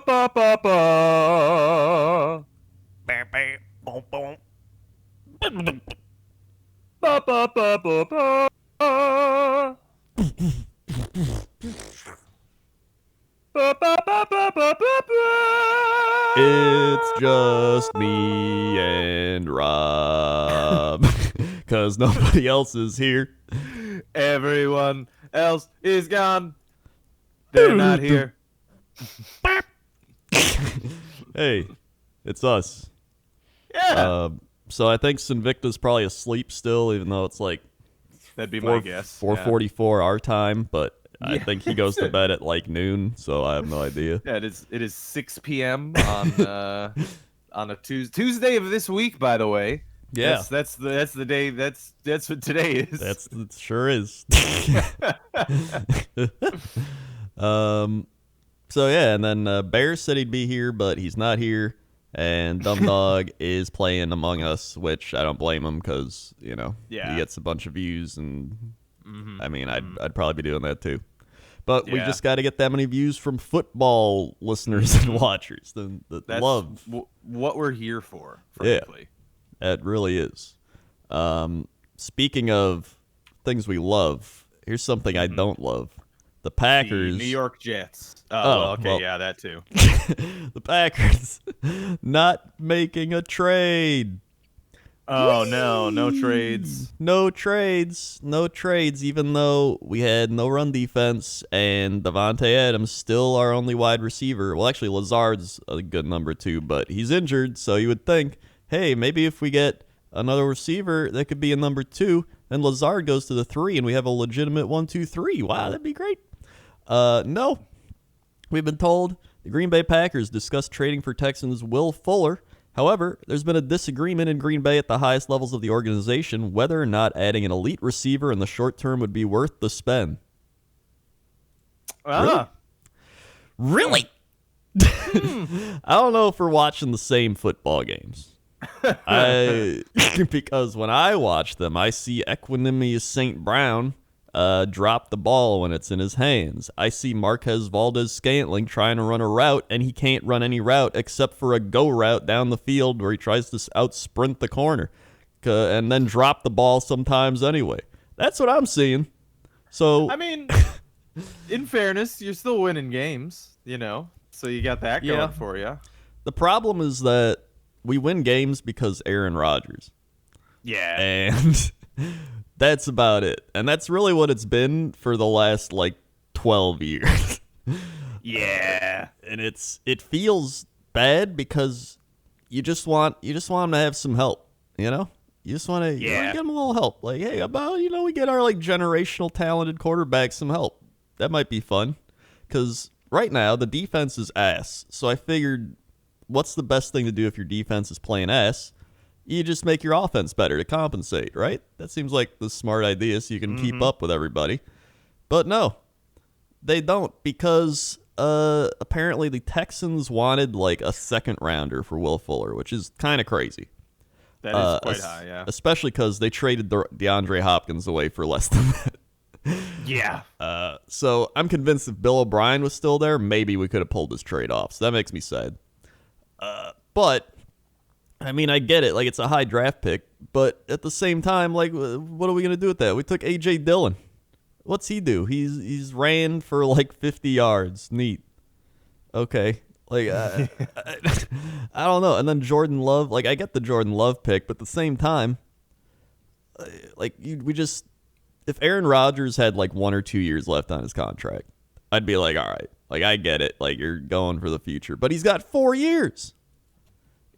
ba ba ba. Bam, bam, boom, boom. Ba ba ba ba ba. Ba ba ba ba ba ba ba. It's just me and Rob. Because nobody else is here. Everyone else is gone. They're not here. Hey, it's us. Yeah. So I think Sinvicta's probably asleep still, even though it's like That'd be my guess. 4:44 our time, but I Yeah. think he goes to bed at like noon, so I have no idea. Yeah, it is 6 p.m. on a Tuesday of this week, by the way. Yeah. That's the day. That's what today is. It sure is. So yeah, and then Bear said he'd be here, but he's not here. And Dumb Dog is playing Among Us, which I don't blame him because he gets a bunch of views, and I mean, I'd probably be doing that too. But we just got to get that many views from football listeners and watchers. That's love what we're here for, frankly. Yeah, it really is. Speaking of things we love, here's something I don't love. The Packers. The New York Jets. Yeah, that too. The Packers not making a trade. Oh, no trades. No trades, even though we had no run defense and Devontae Adams still our only wide receiver. Well, actually, Lazard's a good number two, but he's injured, so you would think, hey, maybe if we get another receiver that could be a number two, then Lazard goes to the three, and we have a legitimate 1-2-3. Wow, that'd be great. No. We've been told the Green Bay Packers discussed trading for Texans Will Fuller. However, there's been a disagreement in Green Bay at the highest levels of the organization whether or not adding an elite receiver in the short term would be worth the spend. Really? I don't know if we're watching the same football games. Because when I watch them, I see Equanimous St. Brown drop the ball when it's in his hands. I see Marquez Valdez-Scantling trying to run a route, and he can't run any route except for a go route down the field where he tries to out-sprint the corner and then drop the ball sometimes anyway. That's what I'm seeing. So I mean, in fairness, you're still winning games, so you got that going for you. The problem is that we win games because Aaron Rodgers. Yeah. And that's about it. And that's really what it's been for the last, 12 years. Yeah. And it feels bad because you just want him to have some help, You just want to give him a little help. Like, hey, we get our, generational talented quarterback some help. That might be fun. Because right now, the defense is ass. So I figured, what's the best thing to do if your defense is playing ass? You just make your offense better to compensate, right? That seems like the smart idea so you can keep up with everybody. But no, they don't because apparently the Texans wanted a second rounder for Will Fuller, which is kind of crazy. That is quite high, yeah. Especially because they traded DeAndre Hopkins away for less than that. Yeah. So I'm convinced if Bill O'Brien was still there, maybe we could have pulled this trade off. So that makes me sad. But I mean, I get it. It's a high draft pick. But at the same time, what are we going to do with that? We took A.J. Dillon. What's he do? He's ran for 50 yards. Neat. Okay. I don't know. And then Jordan Love. I get the Jordan Love pick. But at the same time, if Aaron Rodgers had 1 or 2 years left on his contract, I'd be all right. I get it. You're going for the future. But he's got 4 years.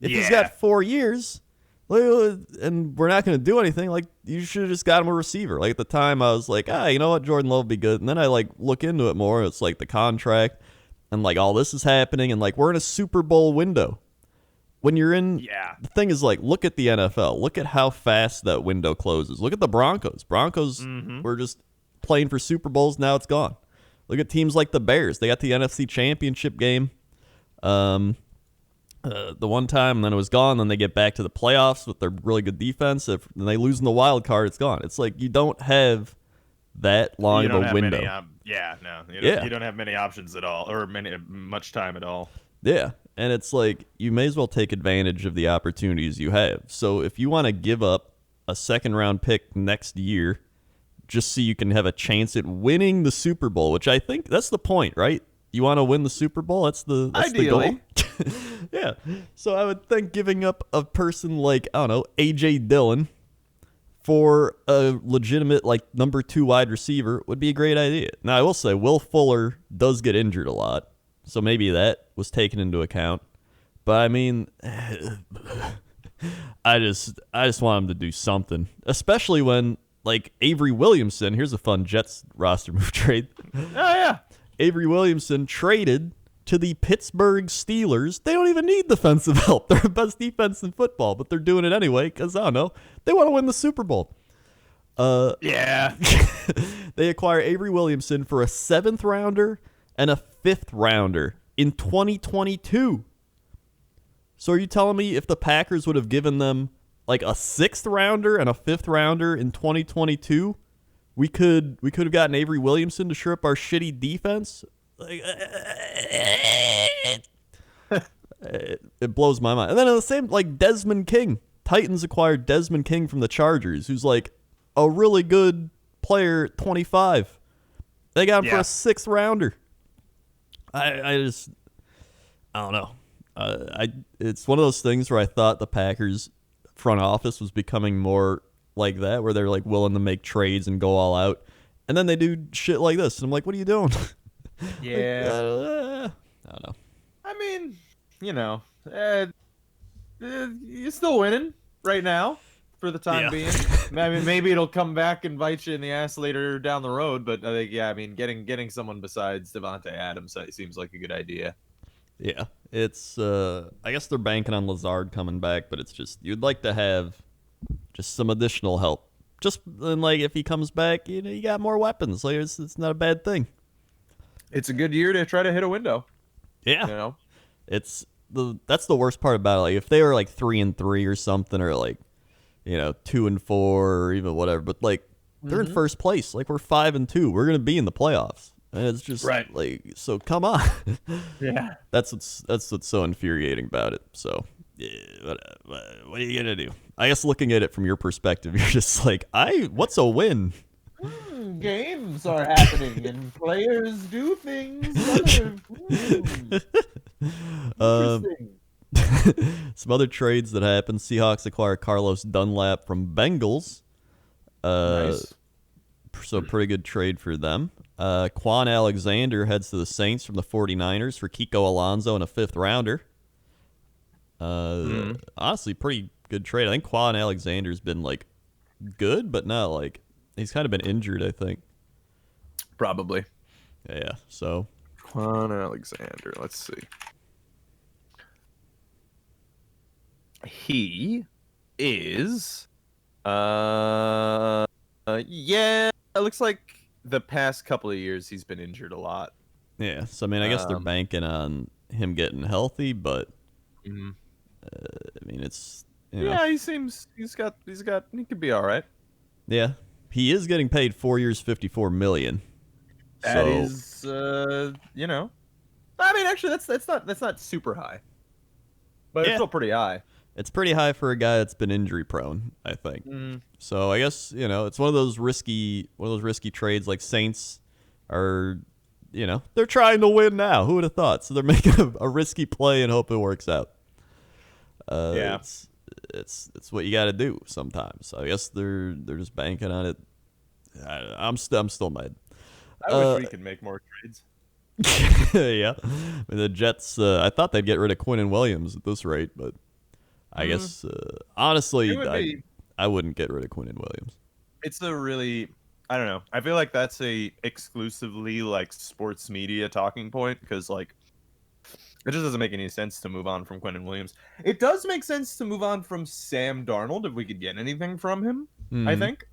If he's got 4 years, and we're not going to do anything, you should have just got him a receiver. At the time, I was you know what, Jordan Love would be good. And then I look into it more. It's the contract, and all this is happening, and we're in a Super Bowl window. When you're in, the thing is look at the NFL. Look at how fast that window closes. Look at the Broncos. Broncos were just playing for Super Bowls. Now it's gone. Look at teams like the Bears. They got the NFC Championship game. The one time, and then it was gone. Then they get back to the playoffs with their really good defense. If they lose in the wild card, it's gone. It's you don't have that long of a window. You don't have many options at all, or much time at all. Yeah. And it's like you may as well take advantage of the opportunities you have. So if you want to give up a second round pick next year just so you can have a chance at winning the Super Bowl, which I think that's the point, right? You want to win the Super Bowl? That's the goal. Ideally. Yeah. So I would think giving up a person like, I don't know, AJ Dillon for a legitimate like number 2 wide receiver would be a great idea. Now I will say Will Fuller does get injured a lot. So maybe that was taken into account. But I mean, I just want him to do something, especially when like Avery Williamson. Here's a fun Jets roster move trade. Oh yeah, Avery Williamson traded to the Pittsburgh Steelers. They don't even need defensive help. They're the best defense in football, but they're doing it anyway because I don't know. They want to win the Super Bowl. Yeah. They acquire Avery Williamson for a 7th rounder and a 5th rounder in 2022. So are you telling me if the Packers would have given them like a 6th rounder and a 5th rounder in 2022, we could have gotten Avery Williamson to shore up our shitty defense? Like, it blows my mind. And then the same, like Desmond King. Titans acquired Desmond King from the Chargers, who's like a really good player, 25. They got him for a 6th rounder. I don't know. It's one of those things where I thought the Packers front office was becoming more like that, where they're like willing to make trades and go all out, and then they do shit like this, and I'm like, what are you doing? Yeah. I don't know. I mean, you know, you're still winning right now for the time being. I mean, maybe it'll come back and bite you in the ass later down the road, but I think, I mean, getting someone besides Devontae Adams seems like a good idea. Yeah, it's I guess they're banking on Lazard coming back, but it's just you'd like to have just some additional help. Just and like if he comes back, you know, you got more weapons. Like it's not a bad thing. It's a good year to try to hit a window. Yeah, You know, that's the worst part about it. Like if they were like 3-3 or something, or like 2-4 or even whatever, but like they're in first place. Like we're 5-2. We're gonna be in the playoffs. And it's just like, so come on. Yeah. That's what's so infuriating about it. So, yeah, what are you gonna do? I guess looking at it from your perspective, you're just like, what's a win? Games are happening and players do things. Interesting. Some other trades that happened. Seahawks acquire Carlos Dunlap from Bengals. Nice. So pretty good trade for them. Quan Alexander heads to the Saints from the 49ers for Kiko Alonso and a 5th rounder. Honestly, pretty good trade. I think Quan Alexander's been like good, but not like he's kind of been injured, I think. Probably. Yeah, so Quan Alexander. Let's see. He is yeah, it looks like the past couple of years he's been injured a lot. yeah. So I mean, I guess they're banking on him getting healthy, but I mean, it's yeah, he could be all right. Yeah, he is getting paid 4 years, $54 million. That is, I mean, actually, that's not super high, but it's still pretty high. It's pretty high for a guy that's been injury prone, I think. So I guess it's one of those risky trades. Like Saints are, they're trying to win now. Who would have thought? So they're making a risky play and hope it works out. Yeah, it's what you got to do sometimes. So I guess they're just banking on it. I'm still mad. I wish we could make more trades. Yeah, I mean, the Jets. I thought they'd get rid of Quinnen Williams at this rate, but I guess honestly, I wouldn't get rid of Quinnen Williams. It's a really, I don't know. I feel like that's a exclusively like sports media talking point because like it just doesn't make any sense to move on from Quinnen Williams. It does make sense to move on from Sam Darnold if we could get anything from him. I think.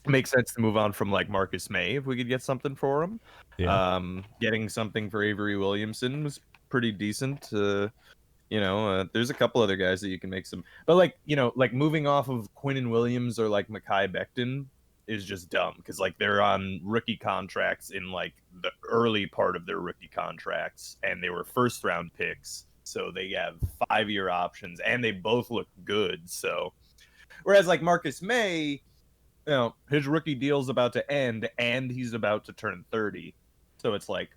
Makes sense to move on from like Marcus May if we could get something for him. Yeah. Getting something for Avery Williamson was pretty decent. There's a couple other guys that you can make some, but like moving off of Quinnen Williams or like Mekhi Becton is just dumb because like they're on rookie contracts in like the early part of their rookie contracts, and they were first round picks, so they have 5-year options, and they both look good. So whereas like Marcus May, his rookie deal's about to end, and he's about to turn 30, so it's like,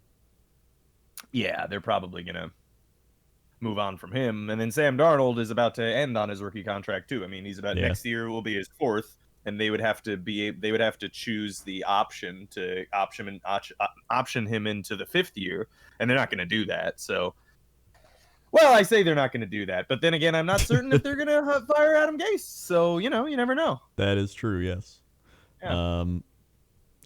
yeah, they're probably gonna move on from him. And then Sam Darnold is about to end on his rookie contract too. I mean, he's about next year will be his 4th, and they would have to choose the option to option him into the 5th year, and they're not going to do that. So, well, I say they're not going to do that, but then again, I'm not certain if they're going to fire Adam Gase. So, you never know. That is true. Yes. Yeah.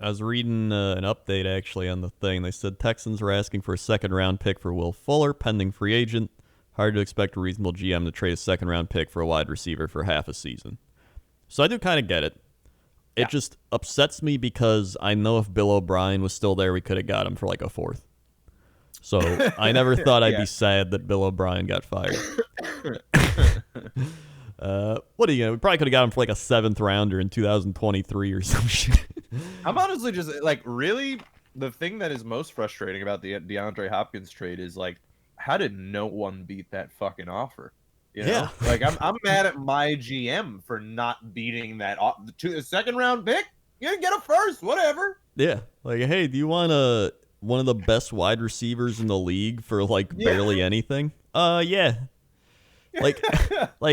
I was reading an update actually on the thing. They said Texans were asking for a 2nd-round pick for Will Fuller, pending free agent. Hard to expect a reasonable GM to trade a 2nd-round pick for a wide receiver for half a season. So I do kind of get it. It just upsets me because I know if Bill O'Brien was still there, we could have got him for like a 4th. So I never thought I'd be sad that Bill O'Brien got fired. What are you gonna? We probably could have got him for like a 7th rounder in 2023 or some shit. I'm honestly just like, really, the thing that is most frustrating about the DeAndre Hopkins trade is like, how did no one beat that fucking offer? Yeah. Like I'm mad at my GM for not beating that to the 2nd-round pick. You get a 1st, whatever. Yeah. Like, hey, do you want one of the best wide receivers in the league for like barely anything? Yeah. Like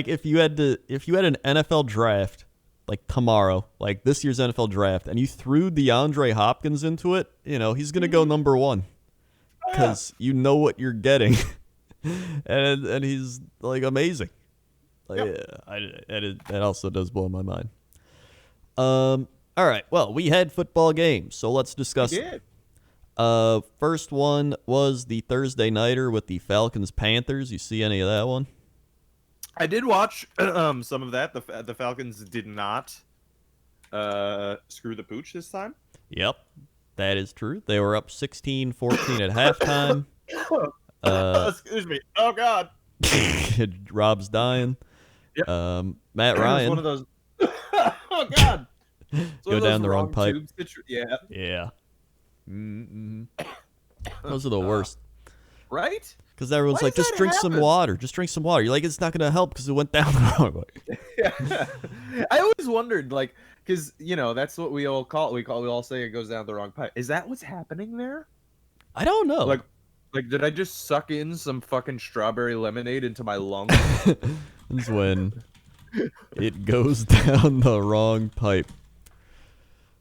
if you had an NFL draft like tomorrow, like this year's NFL draft, and you threw DeAndre Hopkins into it, he's gonna go number 1 because you know what you're getting, and he's like amazing. Like, that also does blow my mind. All right, well, we had football games, so let's discuss. We did. First one was the Thursday nighter with the Falcons Panthers. You see any of that one? I did watch some of that. The Falcons did not screw the pooch this time. Yep, that is true. They were up 16-14 at halftime. Excuse me. Oh, God. Rob's dying. Yep. Matt Ryan. One of those. Oh, God. Go down the wrong pipe. Yeah. Mm-hmm. Those are the worst. Right? Because everyone's like, just drink some water. Just drink some water. You're like, it's not going to help because it went down the wrong way. Yeah. I always wondered, like, because, that's what we all call it. We all say it goes down the wrong pipe. Is that what's happening there? I don't know. Like, did I just suck in some fucking strawberry lemonade into my lungs? That's when it goes down the wrong pipe.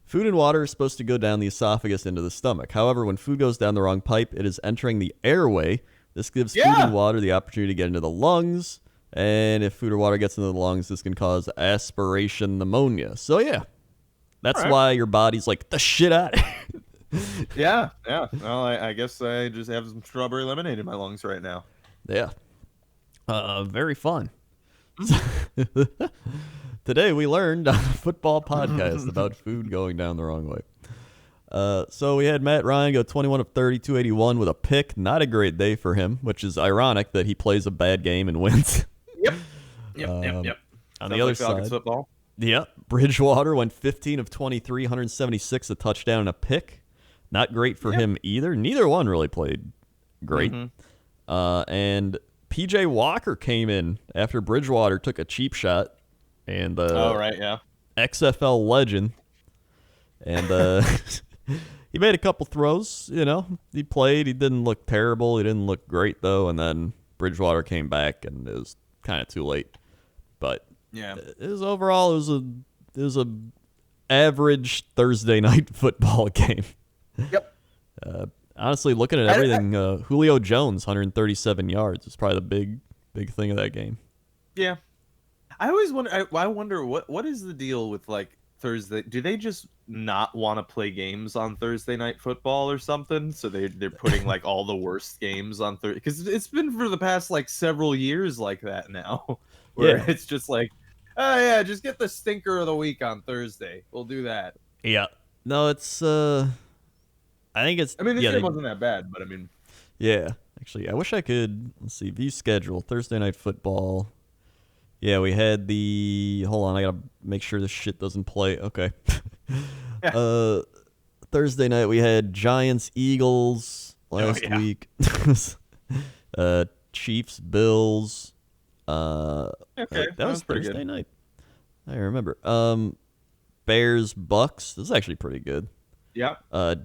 Food and water is supposed to go down the esophagus into the stomach. However, when food goes down the wrong pipe, it is entering the airway. This gives food and water the opportunity to get into the lungs. And if food or water gets into the lungs, this can cause aspiration pneumonia. So, yeah. That's why your body's like, the shit out of it. Yeah. Well, I guess I just have some strawberry lemonade in my lungs right now. Yeah. Very fun. Today we learned on a football podcast about food going down the wrong way. So we had Matt Ryan go 21 of 30, 281 with a pick. Not a great day for him, which is ironic that he plays a bad game and wins. Yep. On the other side, football. Yep. Bridgewater went 15 of 23, 176, a touchdown and a pick. Not great for him either. Neither one really played great. And PJ Walker came in after Bridgewater took a cheap shot. And XFL legend. And he made a couple throws, He played. He didn't look terrible. He didn't look great, though. And then Bridgewater came back, and it was kind of too late. But it was overall, it was a average Thursday night football game. Yep. Honestly, looking at everything, Julio Jones, 137 yards, is probably the big thing of that game. Yeah. I always wonder. I wonder what is the deal with like Thursday? Do they just not want to play games on Thursday night football or something? So they're putting like all the worst games on Thursday, because it's been for the past like several years like that now, where it's just like, oh yeah, just get the stinker of the week on Thursday. We'll do that. Yeah. No, it's. I think it's. I mean, this game wasn't that bad, but I mean. Yeah, actually, I wish I could. Let's see, view schedule Thursday night football. Yeah, we had the... Hold on, I gotta make sure this shit doesn't play. Okay. Yeah. Thursday night we had Giants Eagles last week. Chiefs Bills. Okay, that was pretty Thursday good. night. I remember. Bears Bucks. This is actually pretty good. Yeah.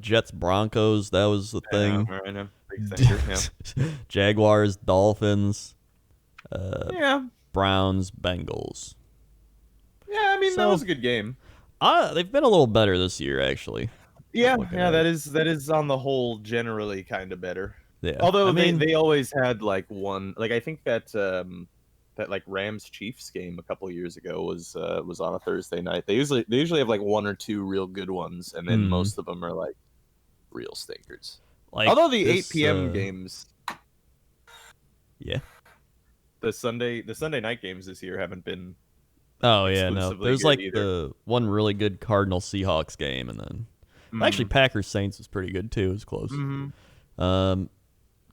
Jets Broncos. That was the thing. I know. Big thinker, yeah. Jaguars Dolphins. Yeah. Browns Bengals. Yeah, I mean that was a good game. They've been a little better this year, actually. Yeah, that is on the whole generally kind of better. Yeah. Although I mean, they always had like one, like I think that that like Rams Chiefs game a couple years ago was on a Thursday night. They usually have like one or two real good ones, and then most of them are like real stinkers. like Although the this, 8 p.m. games, yeah, the Sunday night games this year haven't been. Oh yeah, no. There's like either. the one really good Cardinal Seahawks game, and then actually Packers Saints was pretty good too. It was close.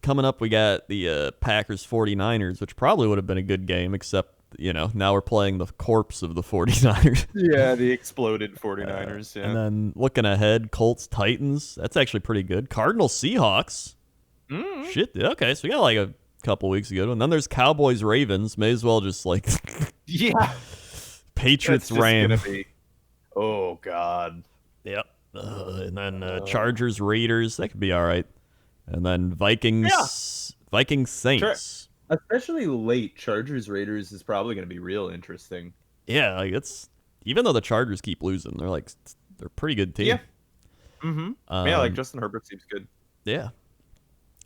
Coming up, we got the Packers 49ers, which probably would have been a good game, except now we're playing the corpse of the 49ers. Yeah, the exploded 49ers. Yeah. And then looking ahead, Colts Titans. That's actually pretty good. Cardinals Seahawks. Shit. Okay, so we got like a couple weeks ago, and then there's Cowboys Ravens. May as well just like yeah. Patriots Rams. Oh God. Yep. And then Chargers Raiders. That could be all right. And then Vikings Saints. Especially late Chargers Raiders is probably going to be real interesting. Yeah, like it's even though the Chargers keep losing, they're a pretty good team. Yeah. Yeah, like Justin Herbert seems good. Yeah.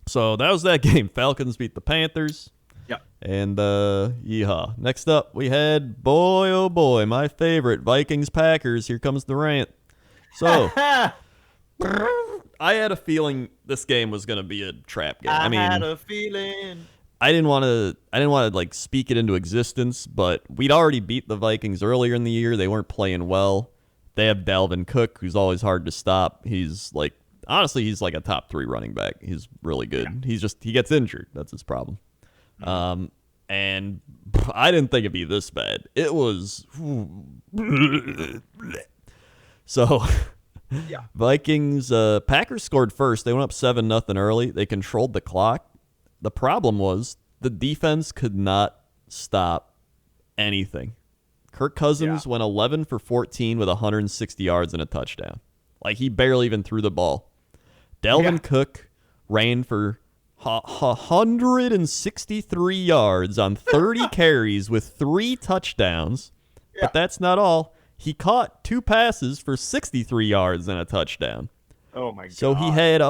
So that was that game. Falcons beat the Panthers. Yeah. And yeehaw. Next up, we had boy oh boy, my favorite Vikings Packers. Here comes the rant. So I had a feeling this game was going to be a trap game. I had a feeling. I didn't want to like speak it into existence, but we'd already beat the Vikings earlier in the year. They weren't playing well. They have Dalvin Cook, who's always hard to stop. He's like he's like a top 3 running back. He's really good. Yeah. He gets injured. That's his problem. And I didn't think it'd be this bad. It was so. Yeah. Vikings, Packers scored first. They went up 7-0 early. They controlled the clock. The problem was the defense could not stop anything. Kirk Cousins went 11 for 14 with 160 yards and a touchdown. Like, he barely even threw the ball. Dalvin Cook ran for 163 yards on 30 carries with 3 touchdowns. Yeah. But that's not all. He caught 2 passes for 63 yards and a touchdown. Oh my God! So he had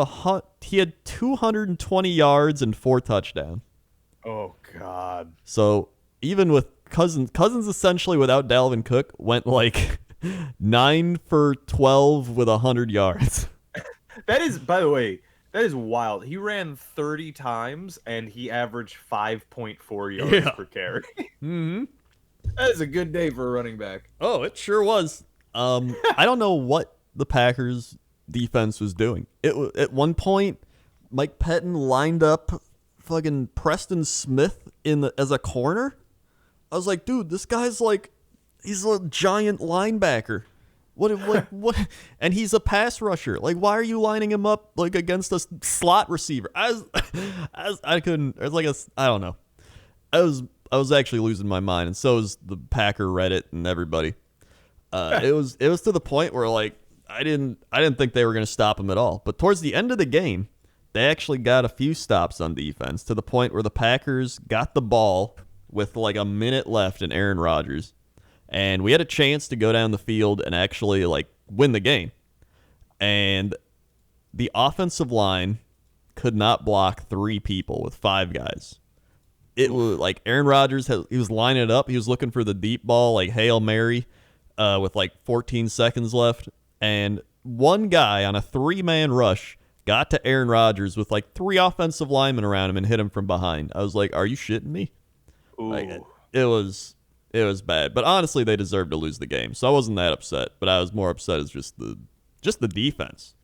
220 yards and 4 touchdowns. Oh God! So even with Cousins essentially without Dalvin Cook went like 9 for 12 with 100 yards. That is, by the way, that is wild. He ran 30 times and he averaged 5.4 yards per carry. Mm-hmm. That is a good day for a running back. Oh, it sure was. I don't know what the Packers defense was doing. At one point, Mike Pettin lined up fucking Preston Smith as a corner. I was like, dude, this guy's like, he's a giant linebacker. What? And he's a pass rusher. Like, why are you lining him up like against a slot receiver? I couldn't. It was like I don't know. I was actually losing my mind, and so was the Packer Reddit and everybody. It was to the point where like I didn't think they were going to stop him at all. But towards the end of the game, they actually got a few stops on defense to the point where the Packers got the ball with like a minute left in Aaron Rodgers, and we had a chance to go down the field and actually like win the game. And the offensive line could not block 3 people with 5 guys. It was like Aaron Rodgers, he was lining it up. He was looking for the deep ball, like Hail Mary, with like 14 seconds left. And one guy on a 3-man rush got to Aaron Rodgers with like 3 offensive linemen around him and hit him from behind. I was like, are you shitting me? Like, it was bad. But honestly, they deserved to lose the game. So I wasn't that upset. But I was more upset as just the defense.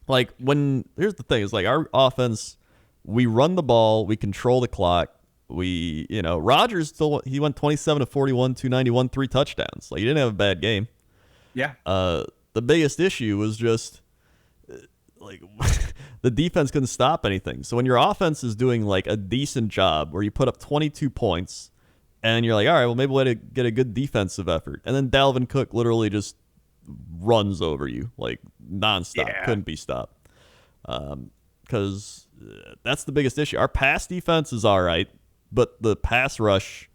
Like, here's the thing. It's like our offense, we run the ball, we control the clock. Rodgers went 27 of 41, 291, 3 touchdowns. Like, he didn't have a bad game. Yeah. the biggest issue was just like the defense couldn't stop anything. So when your offense is doing like a decent job where you put up 22 points and you're like, all right, well, maybe we'll get a good defensive effort. And then Dalvin Cook literally just runs over you like nonstop. Yeah. Couldn't be stopped. Because that's the biggest issue. Our pass defense is all right, but the pass rush,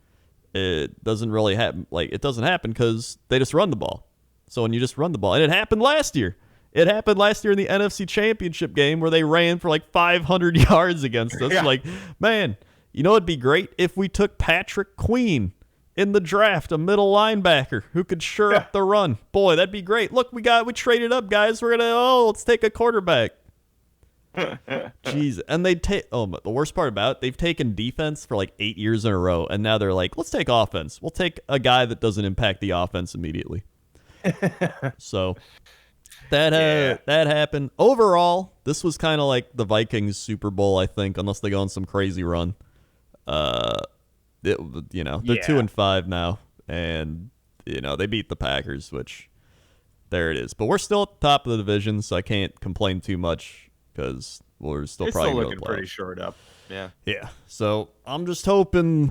it doesn't really happen. Like, it doesn't happen because they just run the ball. So when you just run the ball, and it happened last year. It happened last year in the NFC Championship game where they ran for like 500 yards against us. Yeah. Like, man, you know it'd be great if we took Patrick Queen in the draft, a middle linebacker who could shore up the run. Boy, that'd be great. Look, we traded up, guys. Let's take a quarterback. Jeez, and the worst part about it, they've taken defense for like 8 years in a row, and now they're like, let's take offense. We'll take a guy that doesn't impact the offense immediately. So that happened. Overall, this was kind of like the Vikings Super Bowl, I think, unless they go on some crazy run. They're 2-5 now, and they beat the Packers, which there it is. But we're still at the top of the division, so I can't complain too much because we're still probably looking pretty short up. Yeah. Yeah. So I'm just hoping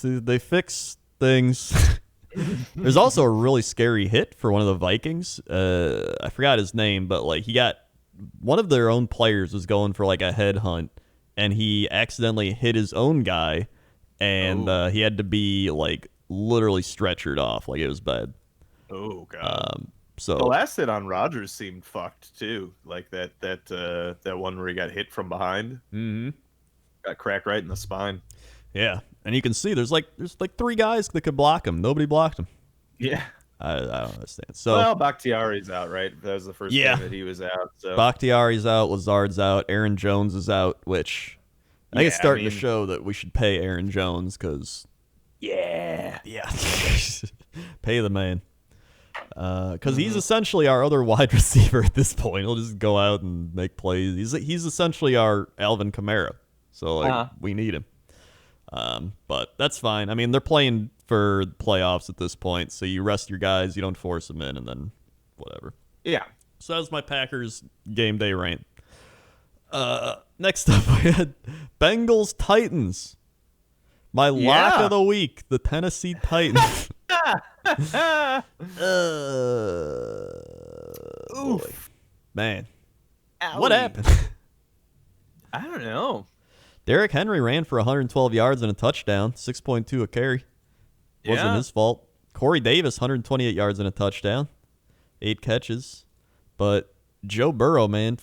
they fix things. There's also a really scary hit for one of the Vikings. I forgot his name, but like he got one of their own players was going for like a headhunt, and he accidentally hit his own guy, and he had to be like literally stretchered off. Like it was bad. Oh god. So the last hit on Rodgers seemed fucked too. Like that one where he got hit from behind. Mm-hmm. Got cracked right in the spine. Yeah, and you can see there's like 3 guys that could block him. Nobody blocked him. Yeah. I don't understand. So well, Bakhtiari's out, right? That was the first game that he was out. So Bakhtiari's out, Lazard's out, Aaron Jones is out, which I think it's starting to show that we should pay Aaron Jones because pay the man. Because he's essentially our other wide receiver at this point. He'll just go out and make plays. He's essentially our Alvin Kamara. So we need him. But that's fine. I mean, they're playing for playoffs at this point, so you rest your guys, you don't force them in, and then whatever. Yeah. So that's my Packers game day rant. Next up, I had Bengals Titans. My lock of the week, the Tennessee Titans. Oof. Man. Owie. What happened? I don't know. Derrick Henry ran for 112 yards and a touchdown, 6.2 a carry. Wasn't his fault. Corey Davis, 128 yards and a touchdown, 8 catches. But Joe Burrow, man,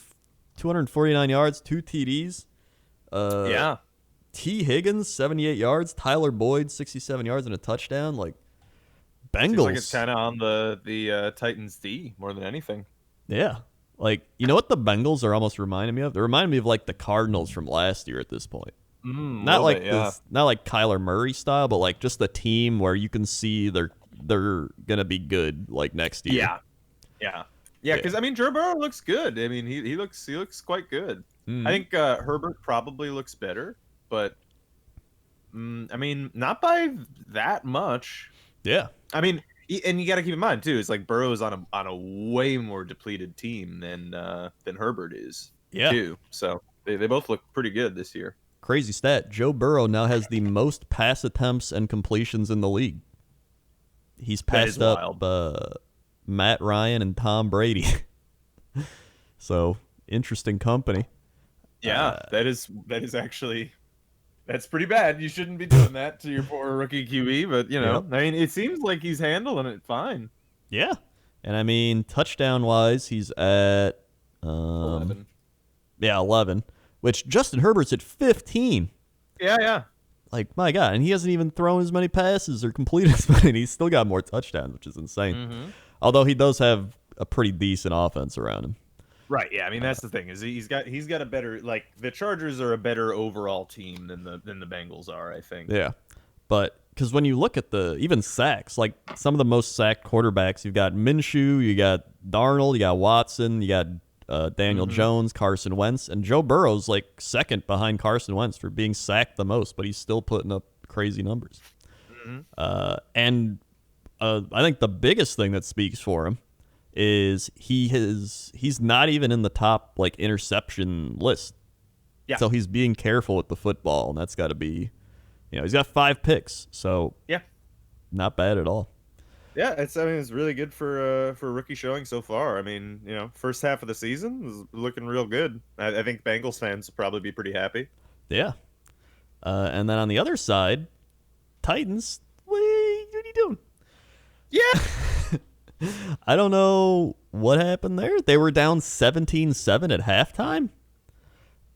249 yards, 2 TDs. T. Higgins, 78 yards. Tyler Boyd, 67 yards and a touchdown. Like, Bengals. Seems like it's kind of on the Titans D more than anything. Yeah. Like, you know what the Bengals are almost reminding me of? They're reminding me of like the Cardinals from last year at this point. Not like Kyler Murray style, but like just a team where you can see they're gonna be good like next year. Yeah. Because I mean, Joe Burrow looks good. I mean, he looks quite good. I think Herbert probably looks better, but I mean, not by that much. Yeah. I mean, and you got to keep in mind too, it's like Burrow's on a way more depleted team than Herbert is. Yeah. Too. So they both look pretty good this year. Crazy stat. Joe Burrow now has the most pass attempts and completions in the league. He's passed up Matt Ryan and Tom Brady. So, interesting company. Yeah, that is actually that's pretty bad. You shouldn't be doing that to your poor rookie QB, but I mean, it seems like he's handling it fine. Yeah. And I mean, touchdown wise, he's at 11. Yeah, 11. Which Justin Herbert's at 15. Yeah. Like, my God. And he hasn't even thrown as many passes or completed as many. And he's still got more touchdowns, which is insane. Mm-hmm. Although he does have a pretty decent offense around him. Right, yeah. I mean, that's the thing. Is he's got a better, like, the Chargers are a better overall team than the Bengals are, I think. Yeah. But because when you look at even sacks, like some of the most sacked quarterbacks, you've got Minshew, you got Darnold, you got Watson, you got Daniel Jones, Carson Wentz, and Joe Burrow's like second behind Carson Wentz for being sacked the most, but he's still putting up crazy numbers. And I think the biggest thing that speaks for him is he's not even in the top like interception list. Yeah. So he's being careful with the football, and that's got to be, he's got 5 picks, so Yeah. not bad at all. Yeah, it's really good for a rookie showing so far. I mean, first half of the season is looking real good. I think Bengals fans will probably be pretty happy. Yeah. And then on the other side, Titans, what are you doing? Yeah. I don't know what happened there. They were down 17-7 at halftime.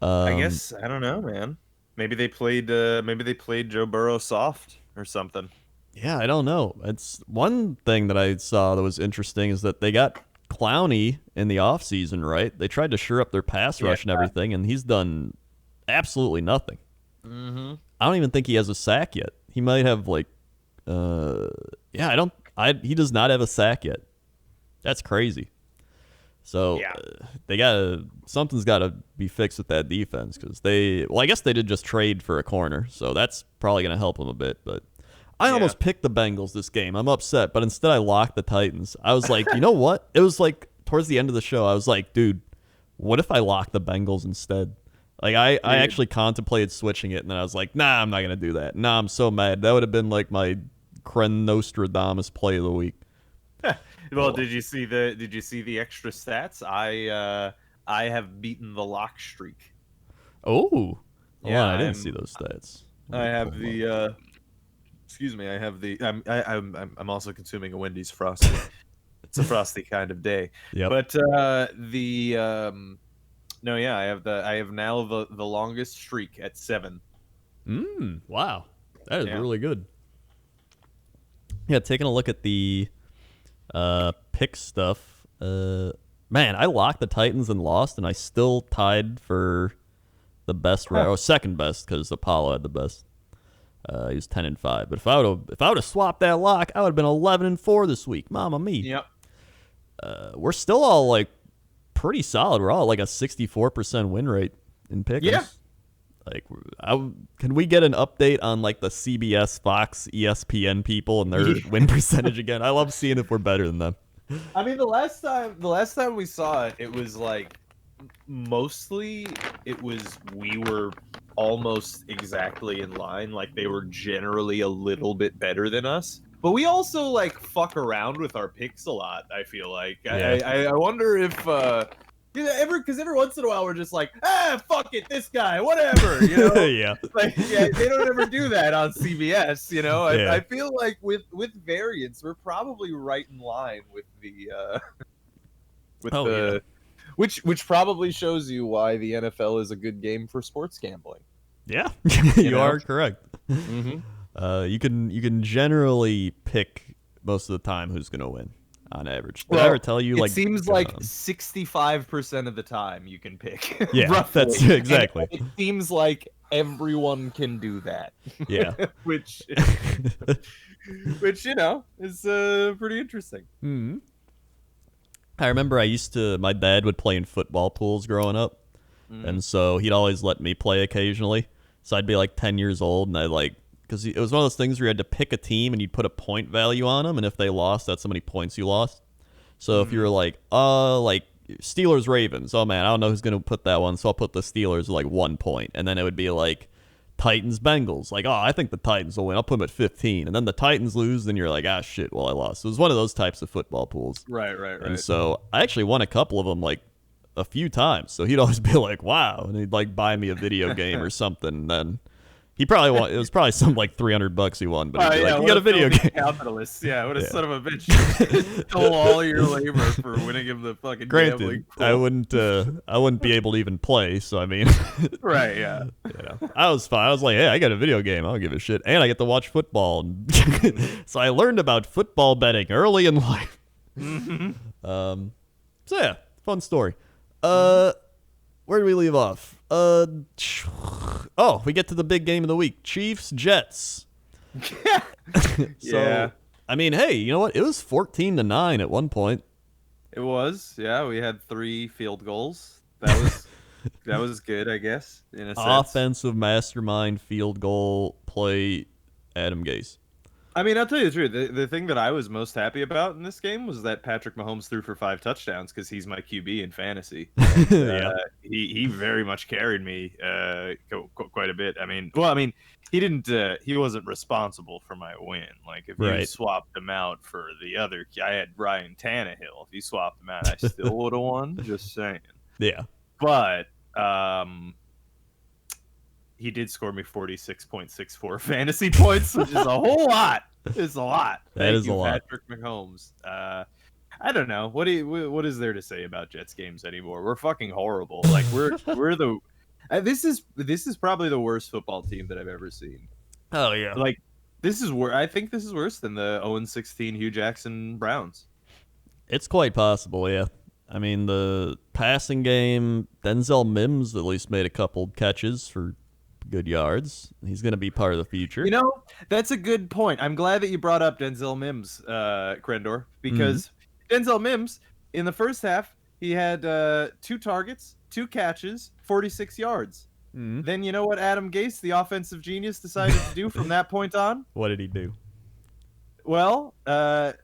I guess I don't know, man. Maybe they played Joe Burrow soft or something. Yeah, I don't know. It's one thing that I saw that was interesting is that they got Clowney in the offseason, right? They tried to shore up their pass rush and everything, and he's done absolutely nothing. Mm-hmm. I don't even think he has a sack yet. He might have he does not have a sack yet. That's crazy. So something's got to be fixed with that defense because I guess they did just trade for a corner, so that's probably going to help them a bit. But I almost picked the Bengals this game. I'm upset, but instead I locked the Titans. I was like, you know what? It was like towards the end of the show, I was like, dude, what if I lock the Bengals instead? Like I actually contemplated switching it, and then I was like, nah, I'm not going to do that. Nah, I'm so mad. That would have been like my Nostradamus play of the week. Well, did you see the extra stats? I have beaten the lock streak. Oh, yeah, I didn't see those stats. I have the. Excuse me. I have the. I'm also consuming a Wendy's Frosty. It's a frosty kind of day. Yeah. But no, yeah, I have now the longest streak at 7. Wow, that is really good. Yeah, taking a look at the pick stuff. Man, I locked the Titans and lost, and I still tied for the best or second best because Apollo had the best. He was 10-5. But if I would have swapped that lock, I would have been 11-4 this week. Mama me. Yep. We're still all like pretty solid. We're all at like a 64% win rate in picks. Yeah. Like, can we get an update on like the CBS, Fox, ESPN people and their win percentage again? I love seeing if we're better than them. I mean, the last time we saw it was like mostly we were almost exactly in line. Like they were generally a little bit better than us. But we also like fuck around with our picks a lot, I feel like. Yeah. I wonder if because every once in a while we're just like, fuck it, this guy, whatever, Yeah. They don't ever do that on CBS, Yeah. I feel like with variance, we're probably right in line with which probably shows you why the NFL is a good game for sports gambling. Yeah, you are correct. Mm-hmm. You can generally pick most of the time who's going to win on average. Did I ever tell you? It seems like 65% of the time you can pick. Yeah, roughly. that's exactly. And it seems like everyone can do that. Yeah, which is pretty interesting. Mm-hmm. I remember my dad would play in football pools growing up, and so he'd always let me play occasionally. So I'd be like 10 years old, and because it was one of those things where you had to pick a team and you'd put a point value on them, and if they lost, that's how many points you lost. So if you were like Steelers Ravens, oh man, I don't know who's gonna put that one, so I'll put the Steelers like 1 point, and then it would be like Titans Bengals, like, oh, I think the Titans will win, I'll put them at 15, and then the Titans lose, then you're like, ah shit, well I lost. So it was one of those types of football pools. Right. And so I actually won a couple of them like a few times. So he'd always be like, wow, and he'd like buy me a video game or something, and then he probably won. It was probably some like $300 he won, but he'd be like, "You got a video game." Capitalist, what a son of a bitch! Stole all your labor for winning him the fucking gambling pool. I wouldn't be able to even play. So I mean, right? Yeah. I was fine. I was like, "Hey, I got a video game. I don't give a shit, and I get to watch football." So I learned about football betting early in life. So yeah, fun story. Where do we leave off? We get to the big game of the week. Chiefs, Jets. Yeah. I mean, hey, you know what? It was 14-9 at one point. It was. Yeah, we had 3 field goals. That was good, I guess, in a sense. Offensive mastermind field goal play, Adam Gase. I mean, I'll tell you the truth. The thing that I was most happy about in this game was that Patrick Mahomes threw for 5 touchdowns because he's my QB in fantasy. And, Yeah. he very much carried me quite a bit. He didn't. He wasn't responsible for my win. Like if you Right. swapped him out for the other, I had Ryan Tannehill. If you swapped him out, I still would have won. Just saying. Yeah. But he did score me 46.64 fantasy points, which is a whole lot. It's a lot. That is a lot. Patrick Mahomes. I don't know. What is there to say about Jets games anymore? We're fucking horrible. Like we're the this is probably the worst football team that I've ever seen. Oh yeah. Like I think this is worse than the 0-16 Hugh Jackson Browns. It's quite possible, yeah. I mean, the passing game, Denzel Mims at least made a couple catches for good yards. He's going to be part of the future. You know, that's a good point. I'm glad that you brought up Denzel Mims, Krendor, because Denzel Mims, in the first half, he had 2 targets, 2 catches, 46 yards. Then you know what Adam Gase, the offensive genius, decided to do from that point on? What did he do? Well,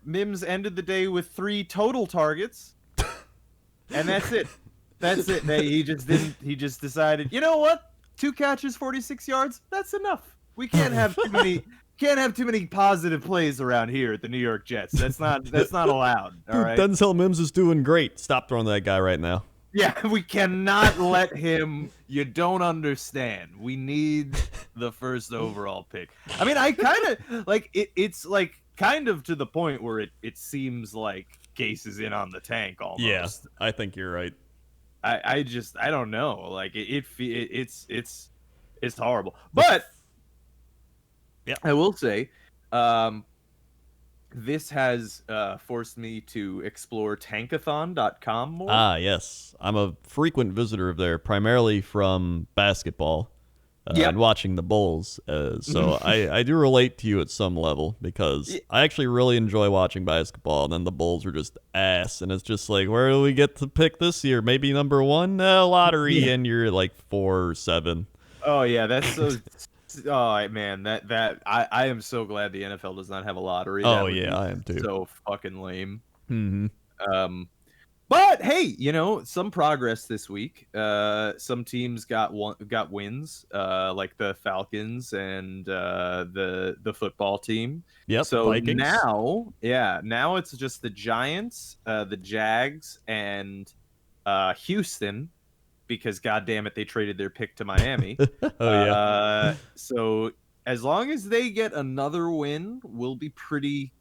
Mims ended the day with 3 total targets, and that's it. That's it. He just decided, you know what? 2 catches, 46 yards. That's enough. We can't have too many positive plays around here at the New York Jets. That's not allowed. All right. Denzel Mims is doing great. Stop throwing that guy right now. Yeah, we cannot let him. You don't understand. We need the first overall pick. I mean, I kind of like it. It's like kind of to the point where it seems like Gase is in on the tank almost. Yeah, I think you're right. I don't know. Like it's horrible. But yeah, I will say, this has forced me to explore tankathon.com more. Ah, yes. I'm a frequent visitor of there, primarily from basketball and watching the Bulls. So I do relate to you at some level because I actually really enjoy watching basketball, and then the Bulls are just ass, and it's just like, where do we get to pick this year? Maybe number 1? No, lottery, and you're like 4 or 7. Oh, yeah, that's so... Oh man, that I am so glad the NFL does not have a lottery. Oh yeah, I am too. So fucking lame. Mm-hmm. But hey, you know, some progress this week. Some teams got wins, like the Falcons and the football team. Yep. So Vikings. now it's just the Giants, the Jags, and Houston. Because goddamn it, they traded their pick to Miami. So as long as they get another win, we'll be pretty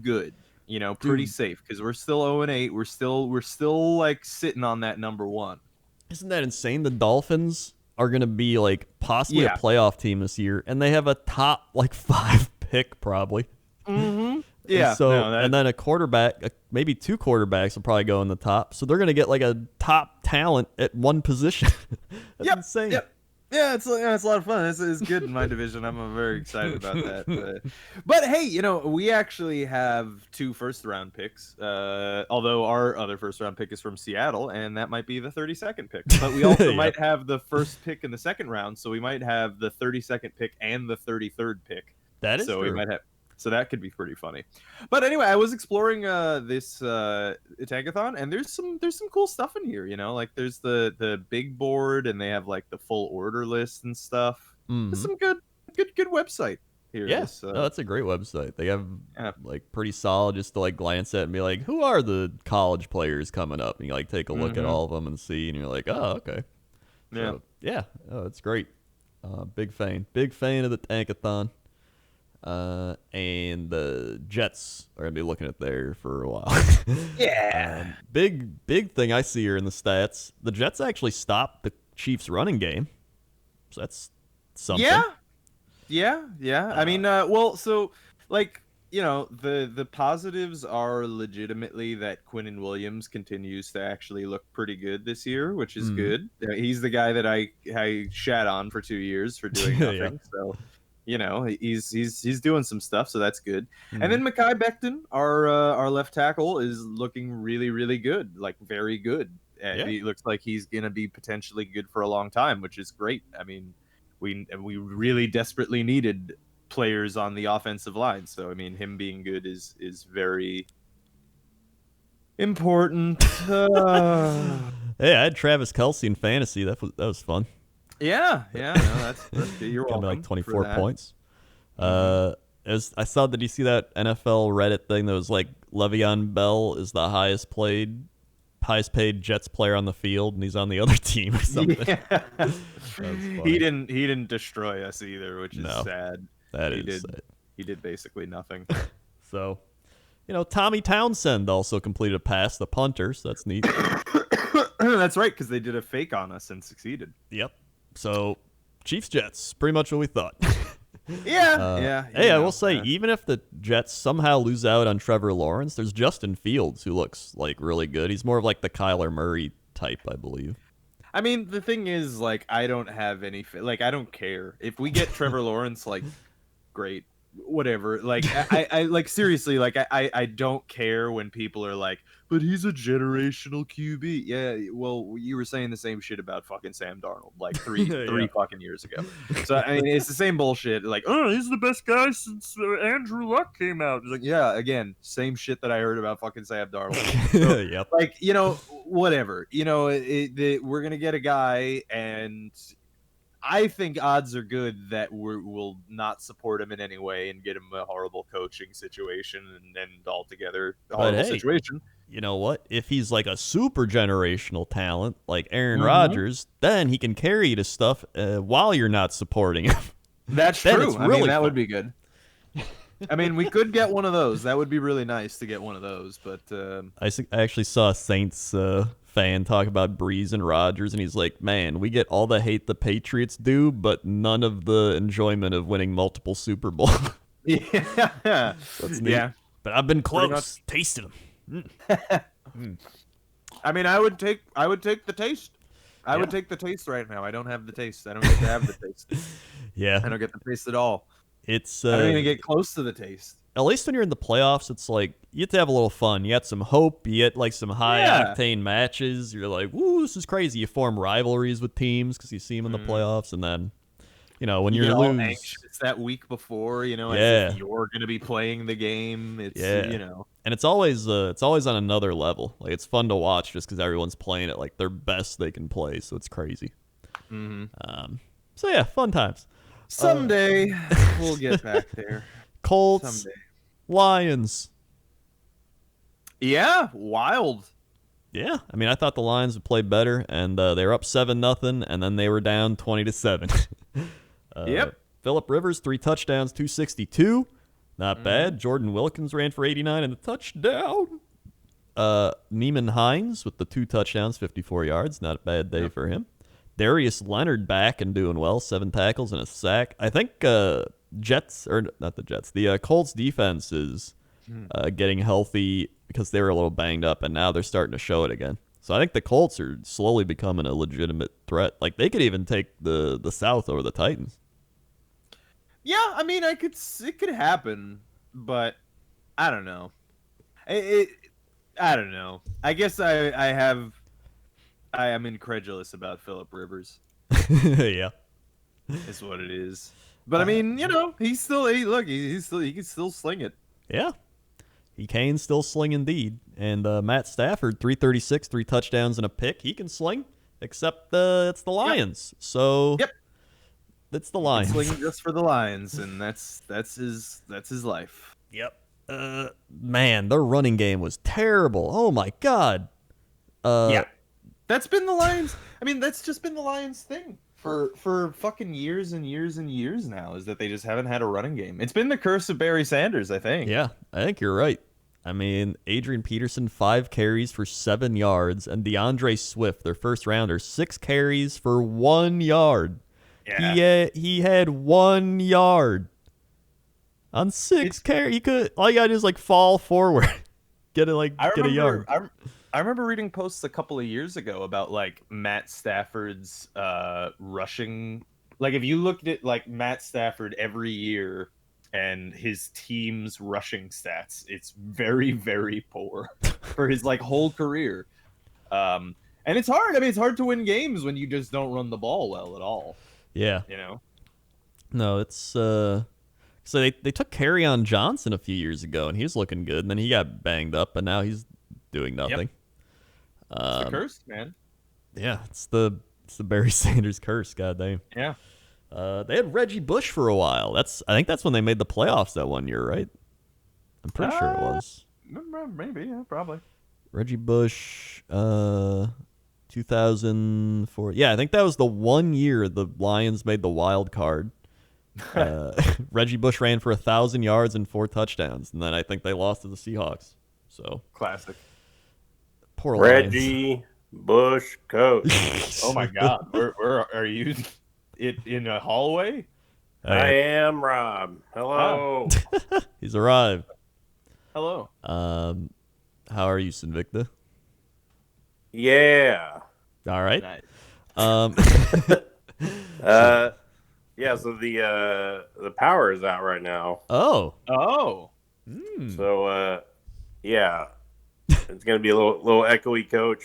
good. You know, pretty safe because we're still 0-8. We're still like sitting on that number 1. Isn't that insane? The Dolphins are going to be like possibly a playoff team this year, and they have a top like 5 pick probably. Mm-hmm. Yeah. And then a quarterback, maybe 2 quarterbacks will probably go in the top. So they're going to get like a top talent at one position. That's insane. Yep. Yeah, it's a lot of fun. It's good in my division. I'm very excited about that. But hey, you know, we actually have 2 first-round picks. Although our other first-round pick is from Seattle, and that might be the 32nd pick. But we also might have the first pick in the second round, so we might have the 32nd pick and the 33rd pick. That is true. We might have. So that could be pretty funny. But anyway, I was exploring this Tankathon, and there's some cool stuff in here, you know, like there's the big board, and they have like the full order list and stuff. There's some good website here. Yeah, that's a great website. They have like pretty solid, just to like glance at and be like, who are the college players coming up? And you like take a look at all of them and see, and you're like, oh, okay. So, oh, it's great. Big fan of the Tankathon. And the Jets are gonna be looking at there for a while. Yeah. Big thing I see here in the stats: the Jets actually stopped the Chiefs' running game, so that's something. Yeah. I mean, well, so like, you know, the positives are legitimately that Quinnen Williams continues to actually look pretty good this year, which is good. He's the guy that I shat on for 2 years for doing nothing. So. You know, he's doing some stuff, so that's good. And then Mekhi Becton, our left tackle, is looking really, really good, like very good. He looks like he's gonna be potentially good for a long time, which is great. I mean, we really desperately needed players on the offensive line. So I mean, him being good is very important. Hey, I had Travis Kelce in fantasy. That was fun. Yeah, no, that's good. You're Got me welcome like 24 for that. points. I saw. Did you see that NFL Reddit thing that was like Le'Veon Bell is the highest paid Jets player on the field, and he's on the other team or something? Yeah. Funny. He didn't destroy us either, which is No, sad. That he is did sad. he did basically nothing. So, Tommy Townsend also completed a pass, the punter, so that's neat. That's right, because they did a fake on us and succeeded. Yep. So, Chiefs Jets, pretty much what we thought. Yeah. Hey, I will say, even if the Jets somehow lose out on Trevor Lawrence, there's Justin Fields, who looks like really good. He's more of like the Kyler Murray type, I believe. I mean, the thing is, like, I don't have any I don't care if we get Trevor Lawrence. Like, great, whatever. Like, I like, seriously, like, I don't care when people are like, but he's a generational QB. Yeah, well, you were saying the same shit about fucking Sam Darnold like three fucking years ago. So I mean, it's the same bullshit. Like, oh, he's the best guy since Andrew Luck came out. It's like, yeah, again, same shit that I heard about fucking Sam Darnold. So, Yep. like, whatever. We're gonna get a guy, and I think odds are good that we'll not support him in any way and get him a horrible coaching situation and altogether a horrible situation. You know what? If he's like a super generational talent like Aaron Rodgers, then he can carry you to stuff while you're not supporting him. That's then true. It's really that fun. would be good. I mean, we could get one of those. That would be really nice to get one of those. But I actually saw a Saints fan talk about Breeze and Rodgers, and he's like, man, we get all the hate the Patriots do, but none of the enjoyment of winning multiple Super Bowls. Yeah. That's neat. Yeah. But I've been close. Tasted them. I mean, I would take the taste. I would take the taste right now. I don't have the taste. I don't get to have the taste. Yeah. I don't get the taste at all. It's I don't even get close to the taste. At least when you're in the playoffs, it's like you get to have a little fun. You got some hope. You get like some high octane matches. You're like, woo, this is crazy. You form rivalries with teams because you see them in the playoffs, and then when you get lose, all anxious that week before, as if you're gonna be playing the game. It's and it's always on another level. Like, it's fun to watch just because everyone's playing at like their best they can play. So it's crazy. So yeah, fun times. Someday we'll get back there. Colts, Someday. Lions. Yeah, wild. Yeah, I mean, I thought the Lions would play better, and they were up 7-0, and then they were down 20-7. Yep. Phillip Rivers, 3 touchdowns, 262. Not bad. Jordan Wilkins ran for 89 and a touchdown. Neiman Hines with the 2 touchdowns, 54 yards. Not a bad day for him. Darius Leonard back and doing well, 7 tackles and a sack. I think the Colts defense is getting healthy because they were a little banged up, and now they're starting to show it again. So I think the Colts are slowly becoming a legitimate threat. Like, they could even take the South over the Titans. Yeah, I mean, it could happen, but I don't know. I don't know. I guess I am incredulous about Phillip Rivers. Yeah, is what it is. But I mean, he can still sling it. Yeah, he can still sling indeed. And Matt Stafford, 336, 3 touchdowns and a pick. He can sling, except it's the Lions. Yep. So it's the Lions. Sling just for the Lions, and that's his life. Yep. Man, their running game was terrible. Oh my God. That's been the Lions. I mean, that's just been the Lions thing for fucking years and years and years now, is that they just haven't had a running game. It's been the curse of Barry Sanders, I think. Yeah, I think you're right. I mean, Adrian Peterson, 5 carries for 7 yards, and DeAndre Swift, their first rounder, 6 carries for 1 yard. Yeah. He had 1 yard on 6 carries. All you gotta do is like fall forward, get a yard. I remember reading posts a couple of years ago about like Matt Stafford's rushing. Like, if you looked at like Matt Stafford every year and his team's rushing stats, it's very, very poor for his like whole career. And it's hard. I mean, it's hard to win games when you just don't run the ball well at all. Yeah. You know? No, it's So they took Kerryon Johnson a few years ago, and he was looking good, and then he got banged up, and now he's doing nothing. It's the curse, man. Yeah, it's the Barry Sanders curse. Goddamn. Yeah. They had Reggie Bush for a while. I think that's when they made the playoffs that one year, right? I'm pretty sure it was. Maybe, yeah, probably. Reggie Bush, 2004. Yeah, I think that was the one year the Lions made the wild card. Reggie Bush ran for 1,000 yards and 4 touchdowns, and then I think they lost to the Seahawks. So classic. Poor Reggie Bush coach. Oh my God, where are you? In a hallway? I am Rob. Hello. He's arrived. Hello. How are you, Sinvicta? Yeah. All right. Nice. Yeah, so the power is out right now. Oh. So yeah. It's gonna be a little echoey, coach.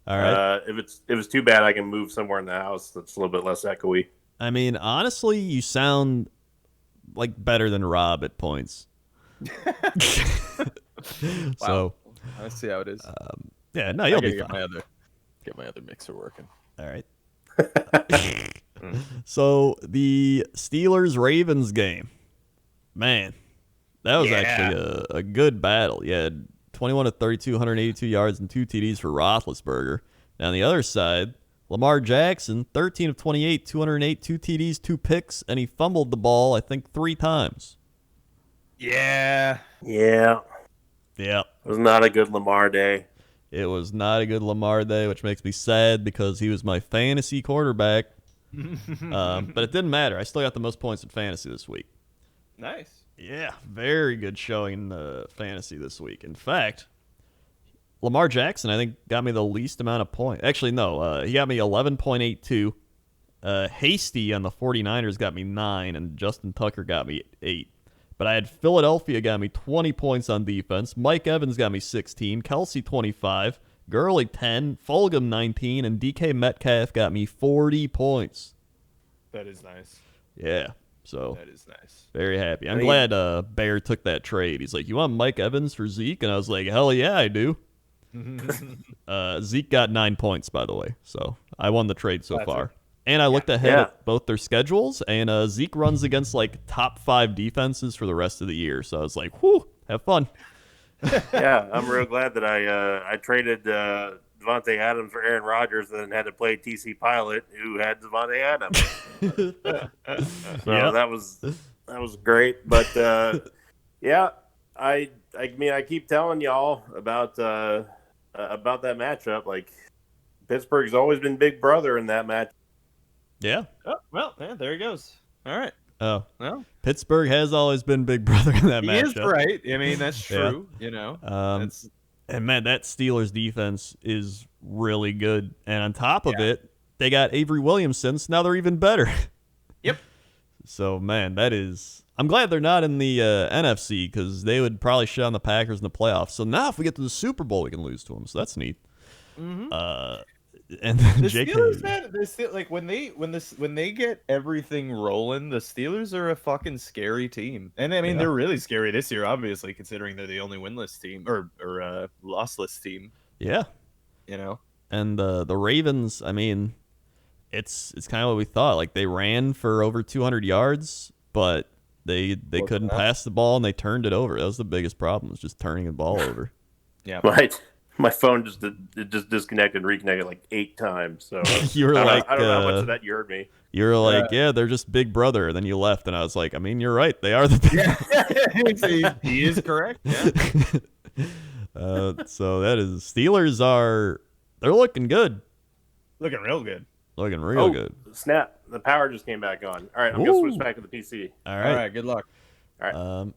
All right. If it's too bad, I can move somewhere in the house that's a little bit less echoey. I mean, honestly, you sound like better than Rob at points. So I see how it is. yeah, no, you'll be get fine. Get my other mixer working. All right. So the Steelers-Ravens game, man, that was actually a good battle. You had 21 of 32, 182 yards and 2 TDs for Roethlisberger. Now on the other side, Lamar Jackson, 13 of 28, 208, 2 TDs, 2 picks, and he fumbled the ball, I think, 3 times. Yeah. Yeah. Yeah. It was not a good Lamar day. It was not a good Lamar day, which makes me sad because he was my fantasy quarterback. But it didn't matter. I still got the most points in fantasy this week. Nice. Yeah, very good showing in the fantasy this week. In fact, Lamar Jackson, I think, got me the least amount of points. Actually, no, he got me 11.82. Hasty on the 49ers got me 9, and Justin Tucker got me 8. But I had Philadelphia got me 20 points on defense. Mike Evans got me 16. Kelsey 25. Gurley 10. Fulgham 19. And DK Metcalf got me 40 points. That is nice. Yeah. So that is nice. Very happy. I'm glad Bear took that trade. He's like, you want Mike Evans for Zeke? And I was like, hell yeah, I do. Zeke got 9 points, by the way. So I won the trade so far. And I looked ahead at both their schedules, and Zeke runs against like top 5 defenses for the rest of the year. So I was like, whew, have fun. Yeah, I'm real glad that I traded Devontae Adams for Aaron Rodgers and then had to play TC Pilot, who had Devontae Adams. So that was great. But yeah, I mean, I keep telling y'all about that matchup. Like, Pittsburgh's always been big brother in that match. Yeah. Oh, well, yeah, there he goes. All right. Oh, well, Pittsburgh has always been big brother in that matchup. He is right. I mean, that's true. You know, and man, that Steelers defense is really good. And on top of it, they got Avery Williamson. So now they're even better. Yep. So man, that is. I'm glad they're not in the NFC because they would probably shut on the Packers in the playoffs. So now if we get to the Super Bowl, we can lose to them. So that's neat. Mm-hmm. And then the JK, Steelers, man, like when they get everything rolling, the Steelers are a fucking scary team. And I mean, they're really scary this year, obviously, considering they're the only winless team or lossless team. Yeah, you know. And the Ravens, I mean, it's kind of what we thought. Like they ran for over 200 yards, but they couldn't pass the ball and they turned it over. That was the biggest problem, was just turning the ball over. Yeah. Right. My phone just disconnected and reconnected like 8 times. So you were I don't know how much of that you heard me. You were like, yeah, they're just big brother. And then you left, and I was like, I mean, you're right. They are the big he is correct. Yeah. So that is Steelers they're looking good. Looking real good. Looking real good. Snap. The power just came back on. All right, I'm going to switch back to the PC. All right. Good luck. All right.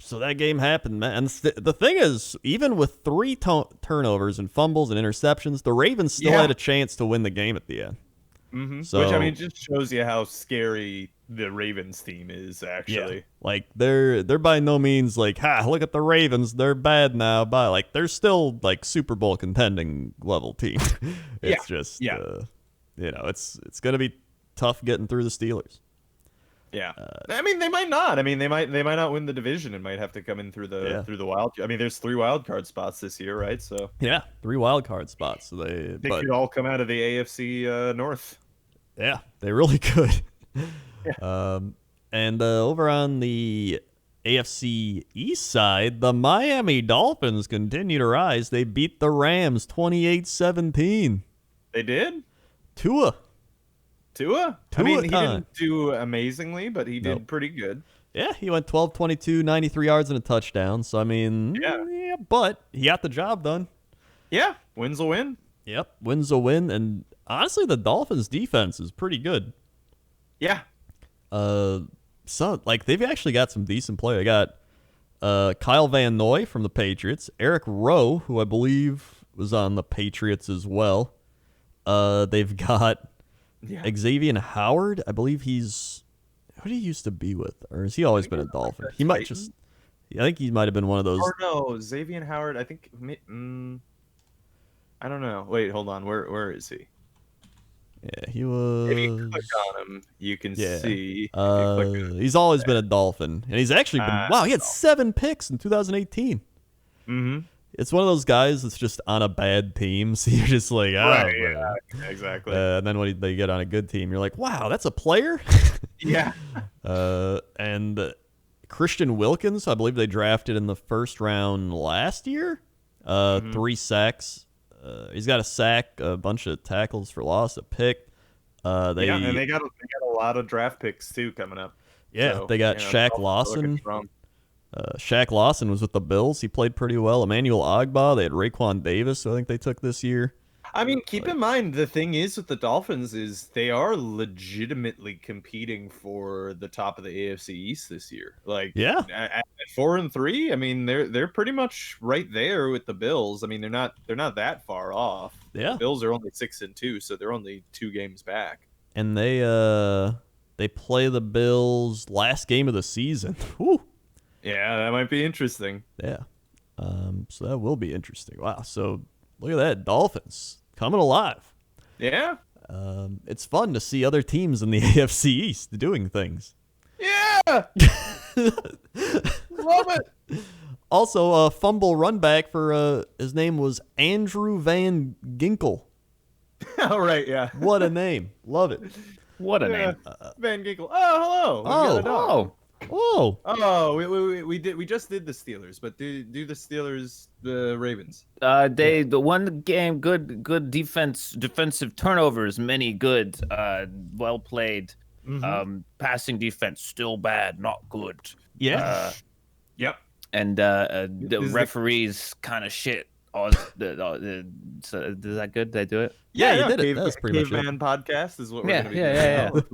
So that game happened, man. And the thing is, even with 3 turnovers and fumbles and interceptions, the Ravens still had a chance to win the game at the end. Mm-hmm. So, which, I mean, just shows you how scary the Ravens team is, actually. Yeah. Like, they're by no means like, look at the Ravens. They're bad now. But, like, they're still, like, Super Bowl contending level team. It's just, you know, it's going to be tough getting through the Steelers. Yeah, I mean they might not. I mean they might not win the division and might have to come in through the wild. I mean there's 3 wild card spots this year, right? So Yeah, 3 wild card spots. So they could all come out of the AFC North. Yeah, they really could. Yeah. And over on the AFC East side, the Miami Dolphins continue to rise. They beat the Rams 28-17. They did? Tua. I mean, he didn't do amazingly, but he did pretty good. Yeah, he went 12-22, 93 yards and a touchdown. So, I mean, yeah, but he got the job done. Yeah, wins a win. Yep, wins a win. And honestly, the Dolphins' defense is pretty good. Yeah. So, like, they've actually got some decent play. They got Kyle Van Noy from the Patriots, Eric Rowe, who I believe was on the Patriots as well. They've got Xavier Howard. I believe he's who did he used to be with, or has he always been a Dolphin? He might just. I think he might have been one of those. Or no, Xavier Howard. I think. I don't know. Wait, hold on. Where is he? Yeah, he was. If you click on him, you can see. He's always been a Dolphin, and he's actually been. Wow, he had 7 picks in 2018. Mm-hmm. It's one of those guys that's just on a bad team, so you're just like, right, yeah, exactly. And then when they get on a good team, you're like, wow, that's a player. Yeah. And Christian Wilkins, I believe they drafted in the first round last year. 3 sacks. He's got a sack, a bunch of tackles for loss, a pick. And they got a lot of draft picks too coming up. Yeah, so, they got Shaq Lawson. Shaq Lawson was with the Bills. He played pretty well. Emmanuel Ogbah. They had Raekwon Davis, who I think they took this year. I mean, keep in mind, the thing is with the Dolphins is they are legitimately competing for the top of the AFC East this year. Like, at 4-3, I mean, they're pretty much right there with the Bills. I mean, they're not that far off. Yeah, the Bills are only 6-2, so they're only 2 games back. And they play the Bills last game of the season. Whew. Yeah, that might be interesting. Yeah, so that will be interesting. Wow, so look at that, Dolphins coming alive. Yeah. It's fun to see other teams in the AFC East doing things. Yeah. Love it. Also, a fumble run back for his name was Andrew Van Ginkel. Oh, right, yeah. What a name. Love it. What a name. Van Ginkel. Oh, hello. We just did the Steelers, but do the Steelers the Ravens? The one game, good defensive turnovers, many good, well played. Passing defense still bad, not good. Yeah. Yep. And the referees kind of shit. So is that good? Did I do it? Yeah, you did it. That's pretty much it. Caveman podcast is what we're going to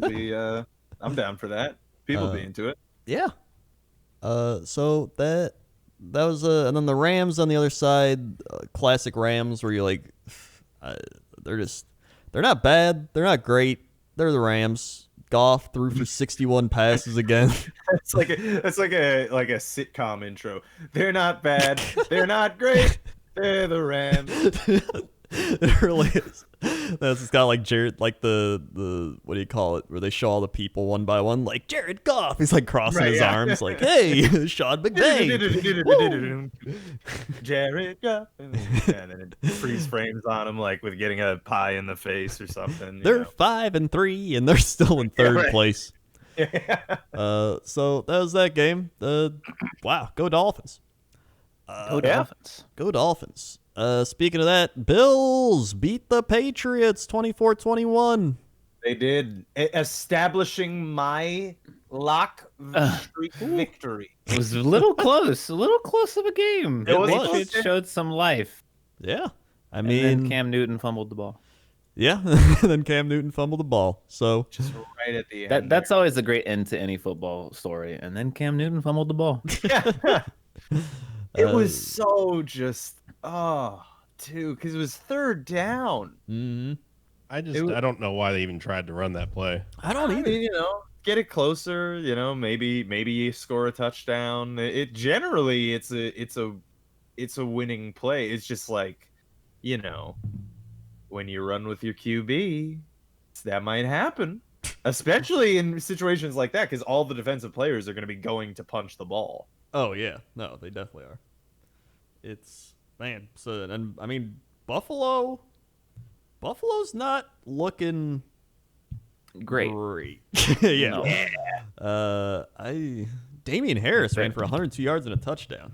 be doing. I'm down for that. People be into it. Yeah. So that was and then the Rams on the other side, classic Rams, where you're like, they're not bad, they're not great, they're the Rams. Goff threw for 61 passes again. That's like a sitcom intro. They're not bad, they're not great, they're the Rams. It really is. It's got like Jared, like the what do you call it, where they show all the people one by one, like Jared Goff. He's like crossing his arms, like, "Hey, Sean McVay." Jared Goff, and then it freeze frames on him, like with getting a pie in the face or something. They're 5-3, and they're still in third place. So that was that game. Wow, go Dolphins. Go Dolphins. Go Dolphins. Speaking of that, Bills beat the Patriots 24-21. They did, establishing my lock streak victory. It was a little close of a game. It was. Patriots showed some life. Yeah, and then Cam Newton fumbled the ball. Yeah, then Cam Newton fumbled the ball. So just right at the end. That's always a great end to any football story. And then Cam Newton fumbled the ball. Yeah. It was so just. Oh, dude, because it was third down. Mm-hmm. I don't know why they even tried to run that play. I don't either. I mean, get it closer. Maybe you score a touchdown. It generally it's a winning play. It's just like, when you run with your QB, that might happen. especially in situations like that, because all the defensive players are going to be going to punch the ball. Oh yeah, no, they definitely are. It's man. So and I mean Buffalo's not looking Great. yeah. No. Damian Harris ran for 102 yards and a touchdown.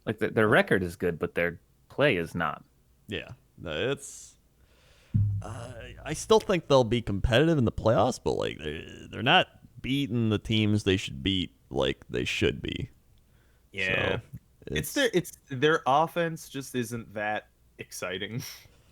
Like their record is good, but their play is not. Yeah, no, it's. I still think they'll be competitive in the playoffs, but like they're not beating the teams they should beat like they should be. Yeah, so it's their offense just isn't that exciting.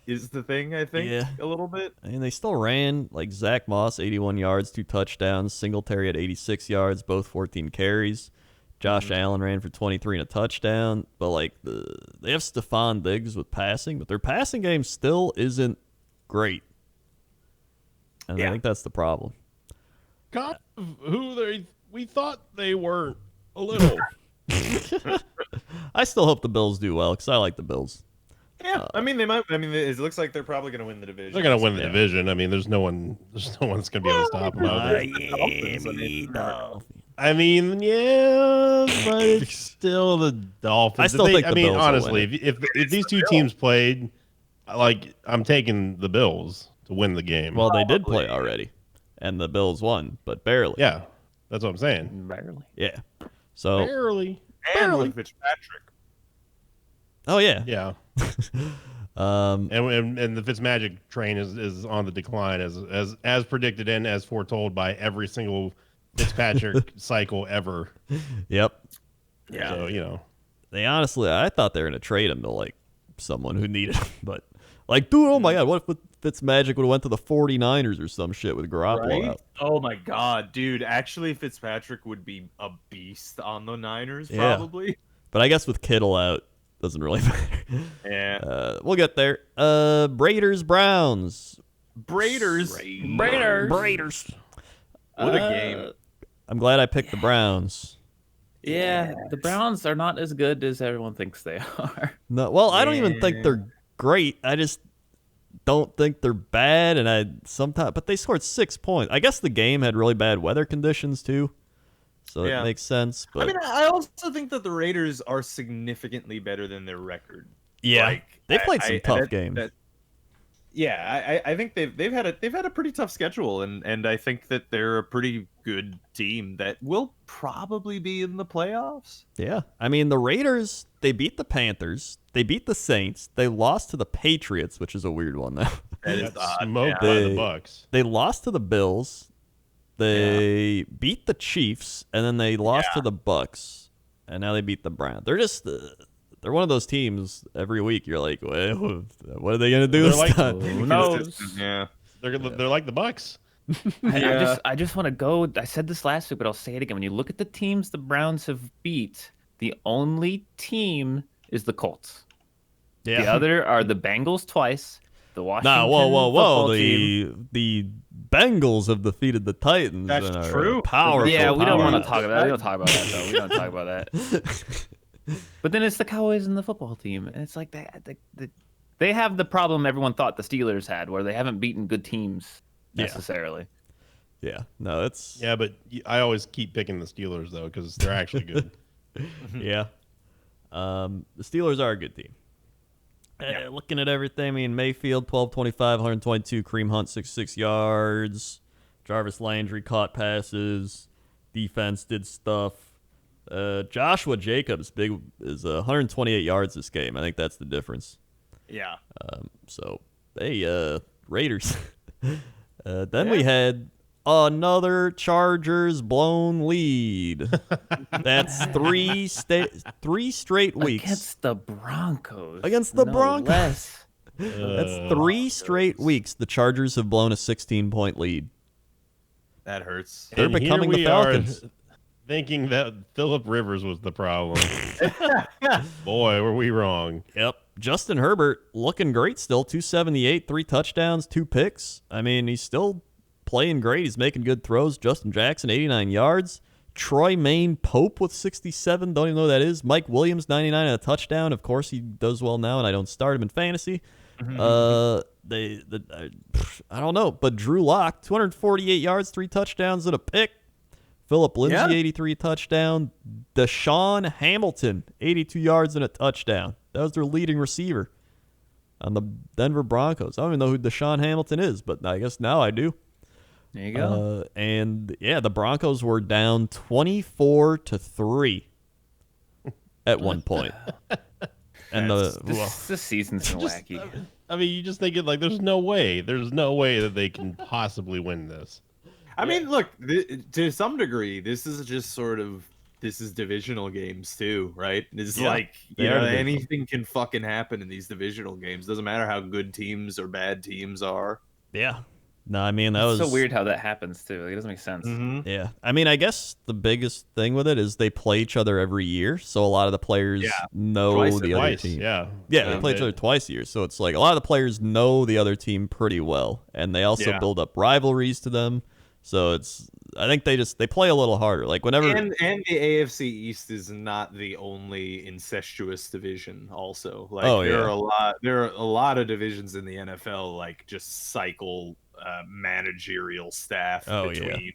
Is the thing, I think, a little bit. I mean, they still ran like Zach Moss, 81 yards, 2 touchdowns. Singletary at 86 yards, both 14 carries. Josh Allen ran for 23 and a touchdown. But like they have Stephon Diggs with passing, but their passing game still isn't great. And I think that's the problem. God, we thought they weren't a little. I still hope the Bills do well because I like the Bills. Yeah, I mean they might. I mean, it looks like they're probably going to win the division. They're going to win the division. I mean, there's no one's going to be able to stop them out there. I mean, yeah, but it's still the Dolphins. I still think the Bills will honestly, win if these two teams played, like I'm taking the Bills to win the game. Well, they did play already, and the Bills won, but barely. Yeah, that's what I'm saying. Barely. Yeah. So Barely. And with Fitzpatrick. Oh yeah. Yeah. And the Fitzmagic train is on the decline as predicted and as foretold by every single Fitzpatrick cycle ever. Yep. Yeah. So, They honestly, I thought they were gonna trade him to like someone who needed him, but like, dude, oh my god, what if Fitzmagic would have went to the 49ers or some shit with Garoppolo out? Oh my god, dude! Actually, Fitzpatrick would be a beast on the Niners, probably. Yeah. But I guess with Kittle out, doesn't really matter. Yeah. We'll get there. Raiders, Browns. Raiders. What a game! I'm glad I picked the Browns. Yeah, the Browns are not as good as everyone thinks they are. No, well, I don't even think they're great. I just don't think they're bad, and but they scored 6 points. I guess the game had really bad weather conditions too, so it makes sense. But I mean, I also think that the Raiders are significantly better than their record. Yeah, they played some tough games. I think they've had a pretty tough schedule, and I think that they're a pretty good team that will probably be in the playoffs. Yeah, I mean the Raiders, they beat the Panthers, they beat the Saints, they lost to the Patriots, which is a weird one though. That is odd. Smoked by the Bucks. They lost to the Bills, they beat the Chiefs, and then they lost to the Bucks, and now they beat the Browns. They're just they're one of those teams every week. You're like, well, what are they gonna do this time? Who knows? Yeah, They're like the Bucks. I just want to go. I said this last week, but I'll say it again. When you look at the teams the Browns have beat, the only team is the Colts. Yeah. The other are the Bengals twice. The Washington whoa! football team. The Bengals have defeated the Titans. That's and are true. Powerful. Yeah, we don't want to powerhouse. talk about that. We don't talk about that though. We don't talk about that. But then it's the Cowboys and the football team, and it's like they have the problem everyone thought the Steelers had, where they haven't beaten good teams necessarily. Yeah, no, it's Yeah, but I always keep picking the Steelers though because they're actually good. yeah. The Steelers are a good team. Looking at everything, I mean, Mayfield 12-25, 122, Kareem Hunt 66 yards, Jarvis Landry caught passes, defense did stuff. Joshua Jacobs is 128 yards this game. I think that's the difference. Yeah. So hey, Raiders. Then we had another Chargers blown lead. That's three straight weeks Against the Broncos. Against the no Broncos. less. That's 3 straight weeks the Chargers have blown a 16-point lead. That hurts. They're And becoming here the we are Falcons. thinking that Phillip Rivers was the problem. Boy, were we wrong. Yep. Justin Herbert looking great still. 278, 3 touchdowns, 2 picks. I mean, he's still playing great. He's making good throws. Justin Jackson, 89 yards. Troy Maine Pope with 67. Don't even know who that is. Mike Williams, 99 and a touchdown. Of course, he does well now, and I don't start him in fantasy. I don't know, but Drew Lock, 248 yards, 3 touchdowns and a pick. Phillip Lindsay, 83 touchdown. Deshaun Hamilton, 82 yards and a touchdown. That was their leading receiver on the Denver Broncos. I don't even know who Deshaun Hamilton is, but I guess now I do. There you go. And yeah, the Broncos were down 24-3 at one point. And this season's so wacky. I mean, you just think it like there's no way that they can possibly win this. I mean, look, to some degree, this is divisional games too, right? It's like, anything can fucking happen in these divisional games. Doesn't matter how good teams or bad teams are. Yeah. No, I mean, that was so weird how that happens too. Like, it doesn't make sense. Mm-hmm. Yeah. I mean, I guess the biggest thing with it is they play each other every year, so a lot of the players know the other team. Yeah, they play each other twice a year, so it's like a lot of the players know the other team pretty well, and they also build up rivalries to them. So I think they play a little harder. Like whenever and the AFC East is not the only incestuous division. Also, like there are a lot of divisions in the NFL like just cycle managerial staff between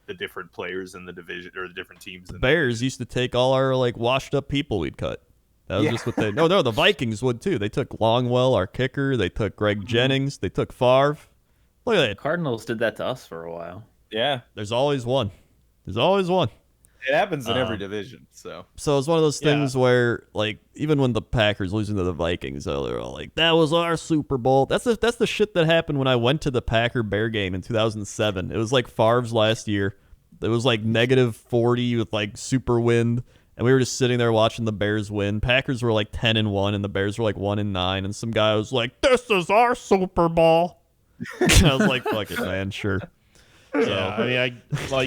the different players in the division or the different teams. The Bears used to take all our like washed up people we'd cut. That was just what they. No, the Vikings would too. They took Longwell, our kicker. They took Greg Jennings. They took Favre. Look at that. Cardinals did that to us for a while. Yeah. There's always one. It happens in every division. So it's one of those things where, like, even when the Packers losing to the Vikings, they're all like, that was our Super Bowl. That's the shit that happened when I went to the Packer-Bear game in 2007. It was like Favre's last year. It was like -40 with like super wind. And we were just sitting there watching the Bears win. Packers were like 10-1, and the Bears were like 1-9. And some guy was like, "This is our Super Bowl." And I was like, "Fuck it, man, sure." So I mean,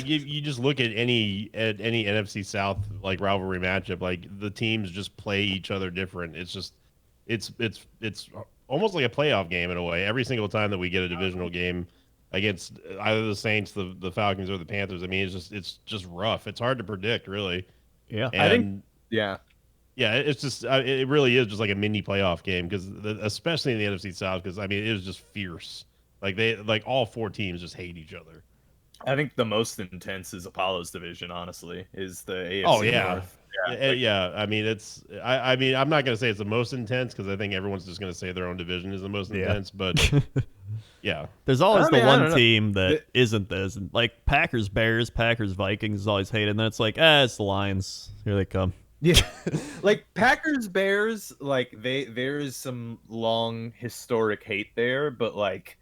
you just look at any NFC South like rivalry matchup. Like the teams just play each other different. It's just it's almost like a playoff game in a way. Every single time that we get a divisional game against either the Saints, the Falcons, or the Panthers, I mean, it's just rough. It's hard to predict, really. Yeah, and, I think. Yeah, it's just it really is just like a mini playoff game because especially in the NFC South because I mean it is just fierce. Like all 4 teams just hate each other. I think the most intense is Apollo's division. Honestly, is the AFC Oh yeah, North. I mean it's. I mean I'm not gonna say it's the most intense because I think everyone's just gonna say their own division is the most intense. But yeah, there's always the one team that isn't this. Like Packers, Bears, Packers, Vikings is always hated. And then it's like, it's the Lions. Here they come. Yeah, like Packers, Bears, like there is some long historic hate there, but like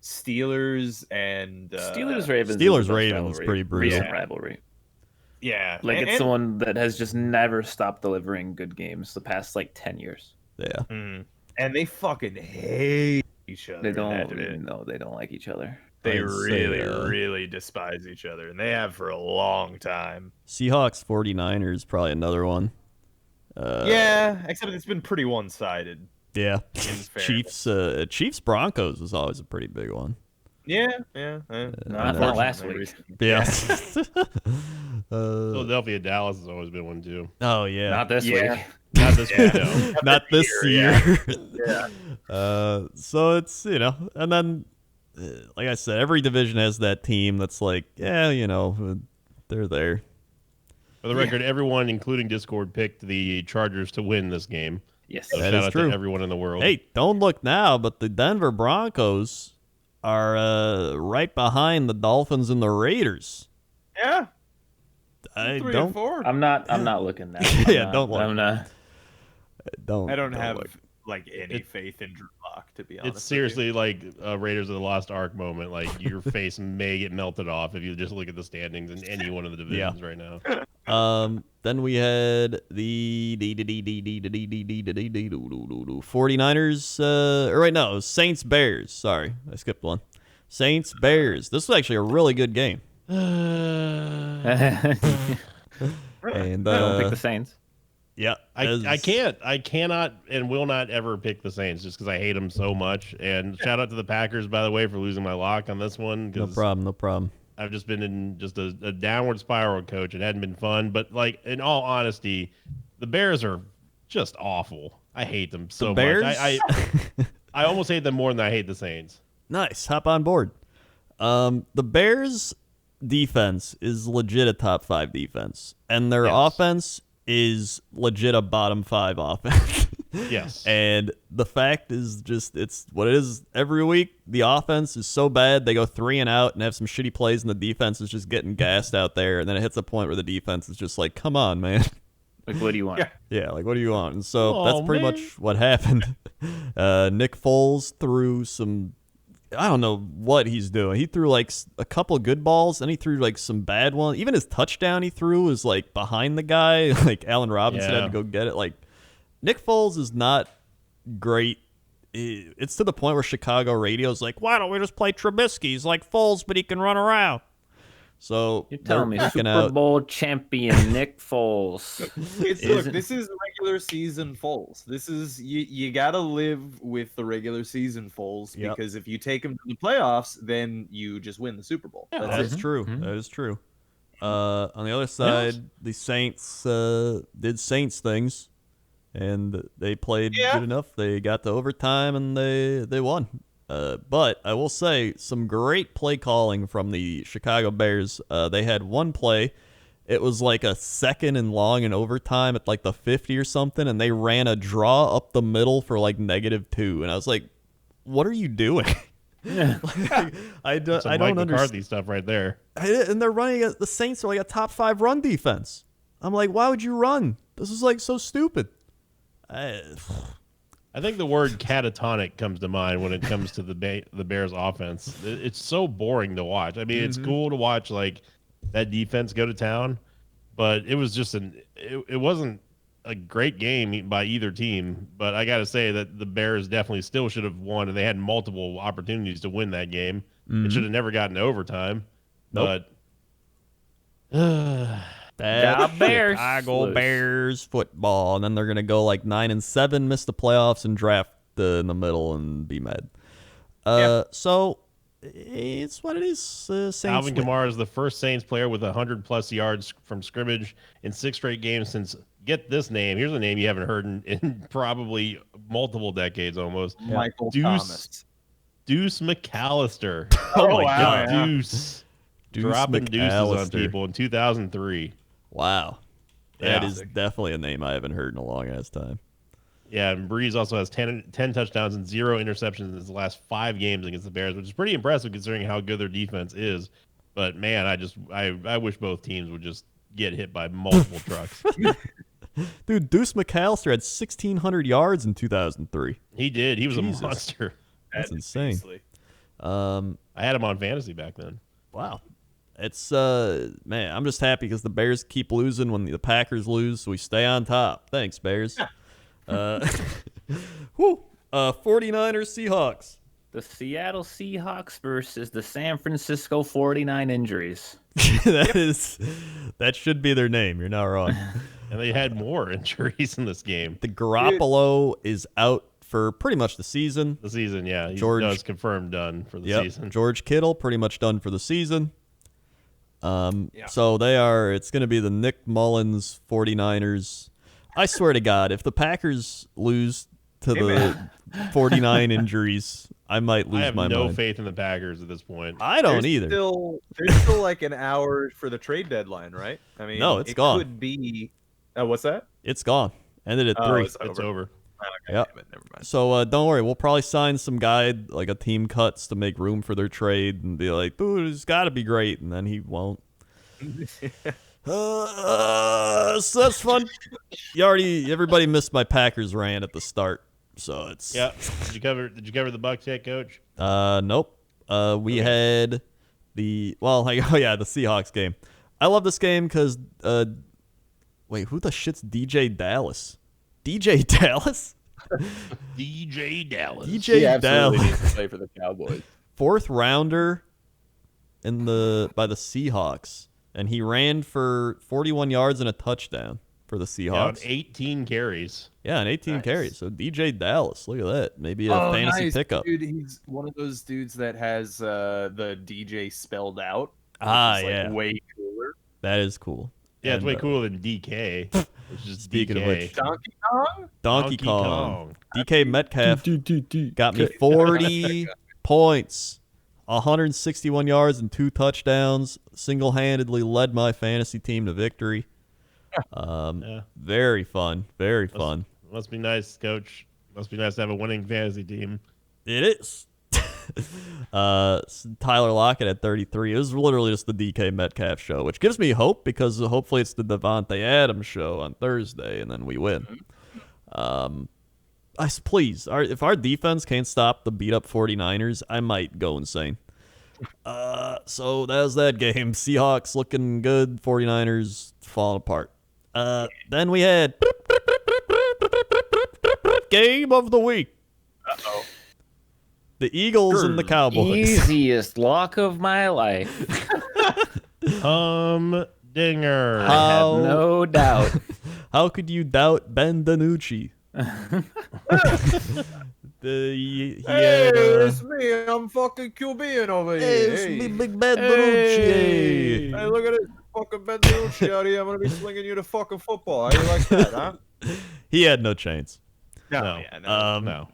Steelers and Ravens pretty brutal. Recent rivalry. Yeah, like it's the one that has just never stopped delivering good games the past like 10 years. Yeah, and they fucking hate each other. They don't like each other. They really despise each other, and they have for a long time. Seahawks 49ers probably another one. Except it's been pretty one-sided. Yeah, Chiefs Broncos was always a pretty big one. Not last week. Yeah. Philadelphia, Dallas has always been one too. Oh yeah, not this week. Not this week. No. Not this year. Yeah. So it's and then like I said, every division has that team that's like, they're there. For the record, everyone, including Discord, picked the Chargers to win this game. Yes, so shout out to everyone in the world. Hey, don't look now, but the Denver Broncos are right behind the Dolphins and the Raiders. Yeah. I 3 don't. and 4. I'm not looking now. Don't look. I'm not. I don't have look. like any faith in Drew Lock, to be honest. It's seriously like a Raiders of the Lost Ark moment. Like your face may get melted off if you just look at the standings in any one of the divisions right now. Then we had the 49ers. Saints Bears. Sorry, I skipped one. Saints Bears. This was actually a really good game. And don't pick the Saints. Yeah, I cannot and will not ever pick the Saints just because I hate them so much. And shout out to the Packers, by the way, for losing my lock on this one. No problem. I've just been in just a downward spiral, coach. It hadn't been fun, but like in all honesty, the Bears are just awful. I hate them so much. I almost hate them more than I hate the Saints. Nice. Hop on board. The Bears' defense is legit a top 5 defense, and their Yes. offense is legit a bottom 5 offense. Yes. And the fact is just it's what it is every week. The offense is so bad they go 3 and out and have some shitty plays, and the defense is just getting gassed out there. And then it hits a point where the defense is just like, come on, man. Like, what do you want? Yeah. Yeah, like what do you want? And so Oh, that's pretty man. much what happened. Nick Foles threw some. I don't know what he's doing. He threw like a couple good balls, and he threw like some bad ones. Even his touchdown he threw was like behind the guy. Like Allen Robinson had Yeah. to go get it. Like Nick Foles is not great. It's to the point where Chicago radio's like, why don't we just play Trubisky? He's like Foles, but he can run around. So You're telling me they're Super freaking out. Bowl champion Nick Foles. Look, Isn't- this is regular season Foles. This is you gotta live with the regular season Foles Yep. because if you take him to the playoffs, then you just win the Super Bowl. That's That's it. true. Mhm. That is true. On the other side, the Saints did Saints things, and they played Yeah. good enough. They got to overtime, and they won. But I will say some great play calling from the Chicago Bears. They had one play. It was like a 2nd and long in overtime at like the 50 or something, and they ran a draw up the middle for like -2. And I was like, what are you doing? Like, I don't Some Mike understand. McCarthy stuff right there. And they're running the Saints are like a top 5 run defense. I'm like, why would you run? This is like so stupid. I think the word catatonic comes to mind when it comes to the Bears offense. It's so boring to watch. I mean, it's cool to watch like that defense go to town, but it was just it wasn't a great game by either team. But I got to say that the Bears definitely still should have won, and they had multiple opportunities to win that game. It should have never gotten to overtime. Nope. But Bad Bears. Chicago Loose. Bears football, and then they're gonna go like 9-7, miss the playoffs, and draft in the middle and be mad. So it's what it is. Saints Alvin win. Kamara is the first Saints player with 100+ yards from scrimmage in 6 straight games since, get this name, here's a name you haven't heard in probably multiple decades almost. Michael Deuce. Thomas. Deuce McAllister. Oh Oh, my wow. god, Yeah. Deuce. Deuce Dropping deuces on McAllister. people in 2003. Wow, that Yeah. is definitely a name I haven't heard in a long ass time. Yeah, and Breeze also has 10 touchdowns and 0 interceptions in his last 5 games against the Bears, which is pretty impressive considering how good their defense is. But man, I wish both teams would just get hit by multiple trucks. Dude, Deuce McAllister had 1,600 yards in 2003. He did. He was Jesus. a monster. That's insane. Seriously. I had him on fantasy back then. Wow. It's man, I'm just happy because the Bears keep losing when the Packers lose, so we stay on top. Thanks, Bears. Whew. 49ers Seahawks. The Seattle Seahawks versus the San Francisco 49 injuries. That should be their name. You're not wrong. And they had more injuries in this game. The Garoppolo is out for pretty much the season. The season, yeah. He's George- no, it's confirmed done for the Yep. season. George Kittle pretty much done for the season. So it's going to be the Nick Mullins 49ers. I swear to God, if the Packers lose to the 49 injuries, I might lose I have my no mind. faith in the Packers at this point. I don't There's either. There's still like an hour for the trade deadline, right? I mean, No, it's it gone. Could be. What's that? It's gone. Ended at Oh, 3. It's over. Okay, Yep. damn it, never mind. So don't worry, we'll probably sign some guy like a team cuts to make room for their trade and be like, dude, it's got to be great, and then he won't. So that's fun. Everybody missed my Packers rant at the start, so it's Yeah. Did you cover the Bucks yet, Coach? Nope. We had the Seahawks game. I love this game because wait, who the shit's DJ Dallas? DJ Dallas? DJ Dallas. DJ He absolutely Dallas. needs to play for the Cowboys. 4th rounder by the Seahawks, and he ran for 41 yards and a touchdown for the Yeah, on Seahawks. 18 carries. Yeah, and 18 Nice. carries. So DJ Dallas, look at that. Maybe a fantasy nice, pickup. Dude, he's one of those dudes that has the DJ spelled out. which Ah, is, like, yeah. way cooler. That is cool. Yeah, it's And, way cooler than DK. Which is Speaking of DK. which, Donkey Kong? Donkey Kong. DK Metcalf got me 40 points, 161 yards and 2 touchdowns. Single-handedly led my fantasy team to victory. Very fun. Very fun. Must be nice, Coach. Must be nice to have a winning fantasy team. It is. Tyler Lockett at 33. It was literally just the DK Metcalf show, which gives me hope because hopefully it's the Devontae Adams show on Thursday, and then we win. Please, if our defense can't stop the beat-up 49ers, I might go insane. So that was that game. Seahawks looking good, 49ers falling apart. Then we had game of the week. Uh-oh. The Eagles and the Cowboys. Easiest lock of my life. Dinger. I have no doubt. How could you doubt Ben DiNucci? It's me. I'm fucking QBing over here. It's me, Big Ben DiNucci. Hey, look at this fucking Ben DiNucci out here. I'm gonna be slinging you the fucking football. How you like that, huh? He had no chance. No. No.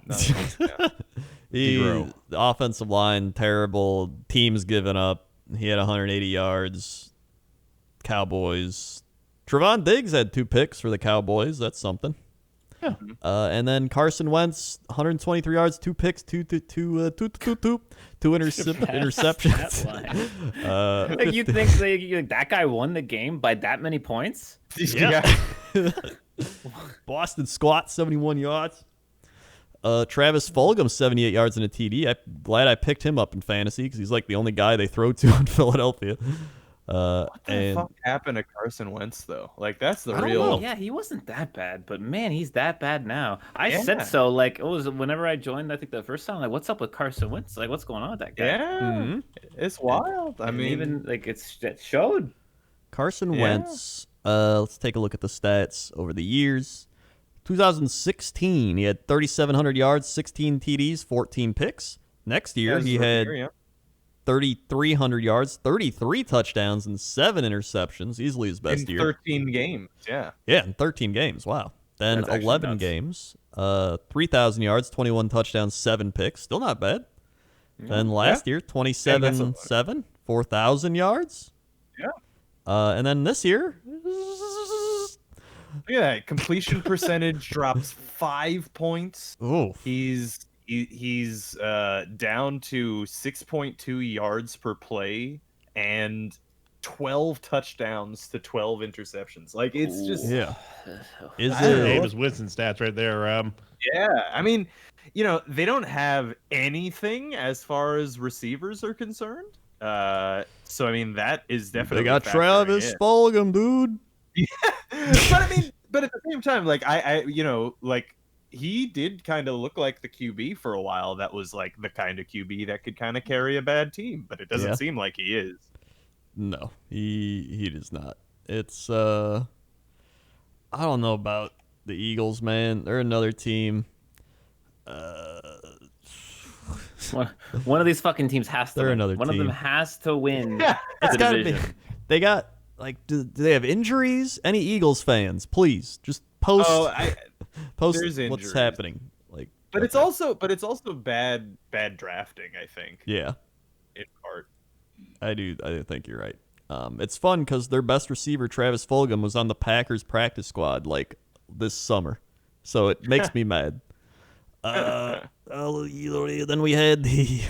The offensive line terrible. Teams giving up. He had 180 yards. Cowboys. Trevon Diggs had 2 picks for the Cowboys. That's something. Yeah. And then Carson Wentz, 123 yards, 2 picks, two interceptions. Like, you think that guy won the game by that many points? Yeah. Boston squat, 71 yards. Travis Fulgham, 78 yards and a TD. I'm glad I picked him up in fantasy because he's like the only guy they throw to in Philadelphia. What the fuck happened to Carson Wentz, though? Like, that's the real... know. Yeah, he wasn't that bad, but man, he's that bad now. I said so, like, it was whenever I joined, I think the first time, like, what's up with Carson Wentz? Like, what's going on with that guy? Yeah, it's wild. I mean, even, like, it showed. Carson Wentz, let's take a look at the stats over the years. 2016, he had 3,700 yards, 16 TDs, 14 picks. Next year, he had 3,300 yards, 33 touchdowns, and 7 interceptions. Easily his best year. 13 games, yeah. Yeah, in 13 games. Wow. Then 11 games, 3,000 yards, 21 touchdowns, 7 picks. Still not bad. Then last year, 27-7, 4,000 yards. Yeah. And then this year... Yeah, completion percentage drops 5 points. Ooh. He's down to 6.2 yards per play and 12 touchdowns to 12 interceptions. Like, it's just... Yeah. Is Jameis Winston stats right there. Yeah, I mean, they don't have anything as far as receivers are concerned. So, I mean, that is definitely... They got Travis Fulgham, dude. but at the same time, like, like, he did kind of look like the QB for a while. That was like the kind of QB that could kind of carry a bad team, but it doesn't seem like he is. No, he does not. It's I don't know about the Eagles, man. They're another team. One of these fucking teams has to. They're win. another One team. of them has to win. It's got to be. They got do they have injuries? Any Eagles fans, please just post. Post what's happening. Like, but it's also bad drafting, I think. Yeah. In part. I think you're right. It's fun because their best receiver, Travis Fulgham, was on the Packers practice squad like this summer, so it makes me mad. Then we had the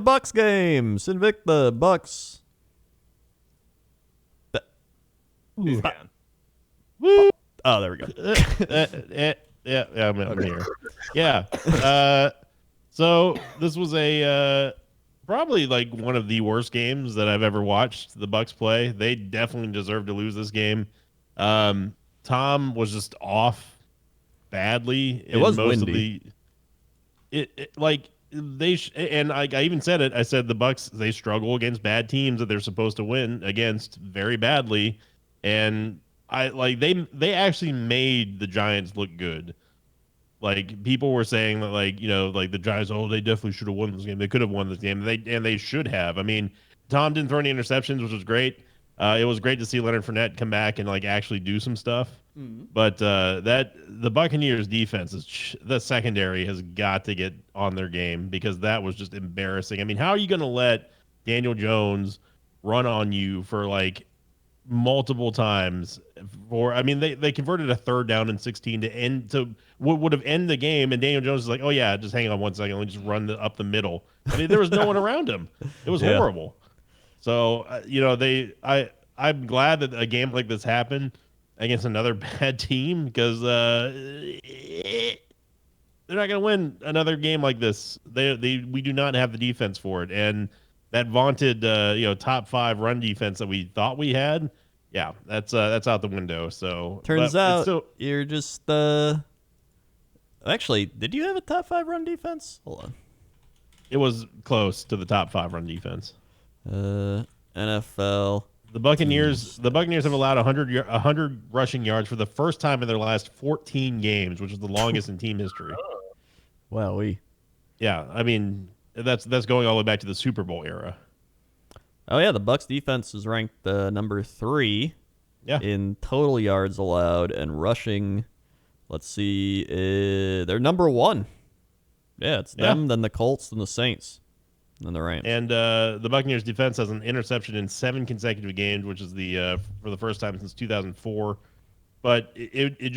Bucks games. Invicta Bucks. He's gone. Woo. Oh, there we go. I'm here. Yeah. So this was a probably like one of the worst games that I've ever watched the Bucks play. They definitely deserve to lose this game. Tom was just off badly. It was windy. I even said it. I said the Bucks, they struggle against bad teams that they're supposed to win against very badly, and they actually made the Giants look good. Like, people were saying that, like, the Giants, they definitely should have won this game. They could have won this game. They should have. I mean, Tom didn't throw any interceptions, which was great. It was great to see Leonard Fournette come back and like actually do some stuff. Mm-hmm. But the Buccaneers defense the secondary has got to get on their game because that was just embarrassing. I mean, how are you going to let Daniel Jones run on you for like multiple times? They converted a 3rd down and 16 to end to what would have ended the game, and Daniel Jones is like, oh yeah, just hang on one second, let me just run up the middle. I mean, there was no one around him. It was horrible. So I'm glad that a game like this happened against another bad team because they're not going to win another game like this. We do not have the defense for it, and that vaunted top 5 run defense that we thought we had, that's out the window. So turns out you're just actually, did you have a top 5 run defense? Hold on, it was close to the top 5 run defense. NFL. The Buccaneers have allowed 100 rushing yards for the first time in their last 14 games, which is the longest in team history. Wowee. Yeah, I mean that's going all the way back to the Super Bowl era. Oh yeah, the Bucs defense is ranked number 3 in total yards allowed and rushing. Let's see, they're number 1. Yeah, it's them, then the Colts, then the Saints. And the Rams. And the Buccaneers defense has an interception in 7 consecutive games, which is the for the first time since 2004. But it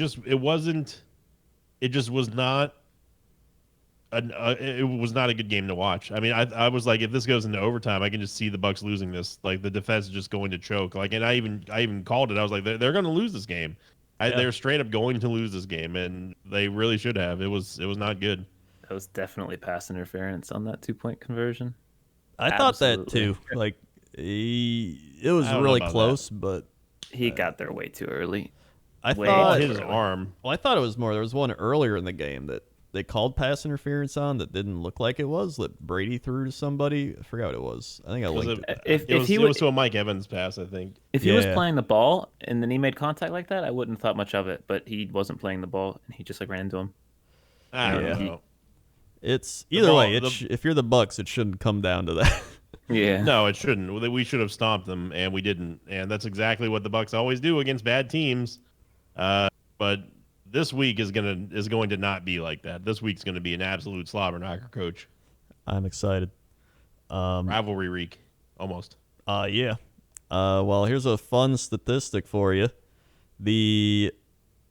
was not a good game to watch. I mean, I was like, if this goes into overtime, I can just see the Bucs losing this. Like the defense is just going to choke. Like, and I even called it. I was like, they're going to lose this game. They're straight up going to lose this game, and they really should have. It was not good. That was definitely pass interference on that 2-point conversion. I thought that too. Like, it was really close, but he got there way too early. I thought his arm. Well, I thought it was more. There was one earlier in the game that they called pass interference on that didn't look like it was, that Brady threw to somebody. I forgot what it was. I think I linked it. It was to a Mike Evans pass, I think. If he was playing the ball and then he made contact like that, I wouldn't have thought much of it. But he wasn't playing the ball, and he just like ran into him. I don't know. It's either way. If you're the Bucs, it shouldn't come down to that. Yeah. No, it shouldn't. We should have stomped them, and we didn't. And that's exactly what the Bucs always do against bad teams. But this week is going to not be like that. This week's going to be an absolute slobber knocker, Coach. I'm excited. Rivalry week, almost. Yeah. Well, here's a fun statistic for you. The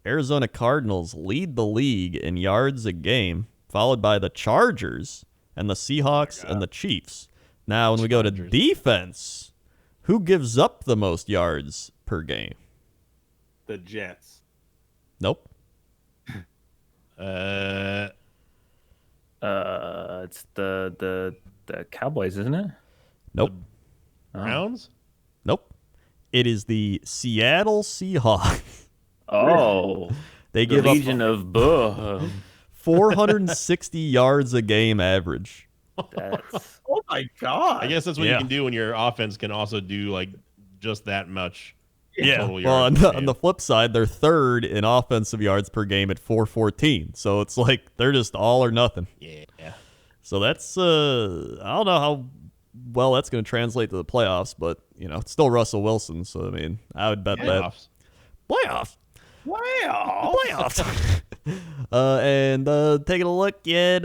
Arizona Cardinals lead the league in yards a game, followed by the Chargers and the Seahawks and the Chiefs. Now, when we go to defense, who gives up the most yards per game? The Jets. Nope. It's the Cowboys, isn't it? Nope. Browns? Nope. It is the Seattle Seahawks. Oh. They give up Legion of Buh. 460 yards a game average. That's Oh my god! I guess that's what you can do when your offense can also do like just that much. Total Well, yards per on the flip side, they're third in offensive yards per game at 414. So it's like they're just all or nothing. Yeah. So that's I don't know how well that's going to translate to the playoffs, but it's still Russell Wilson. So I mean, I would bet that playoffs. And taking a look at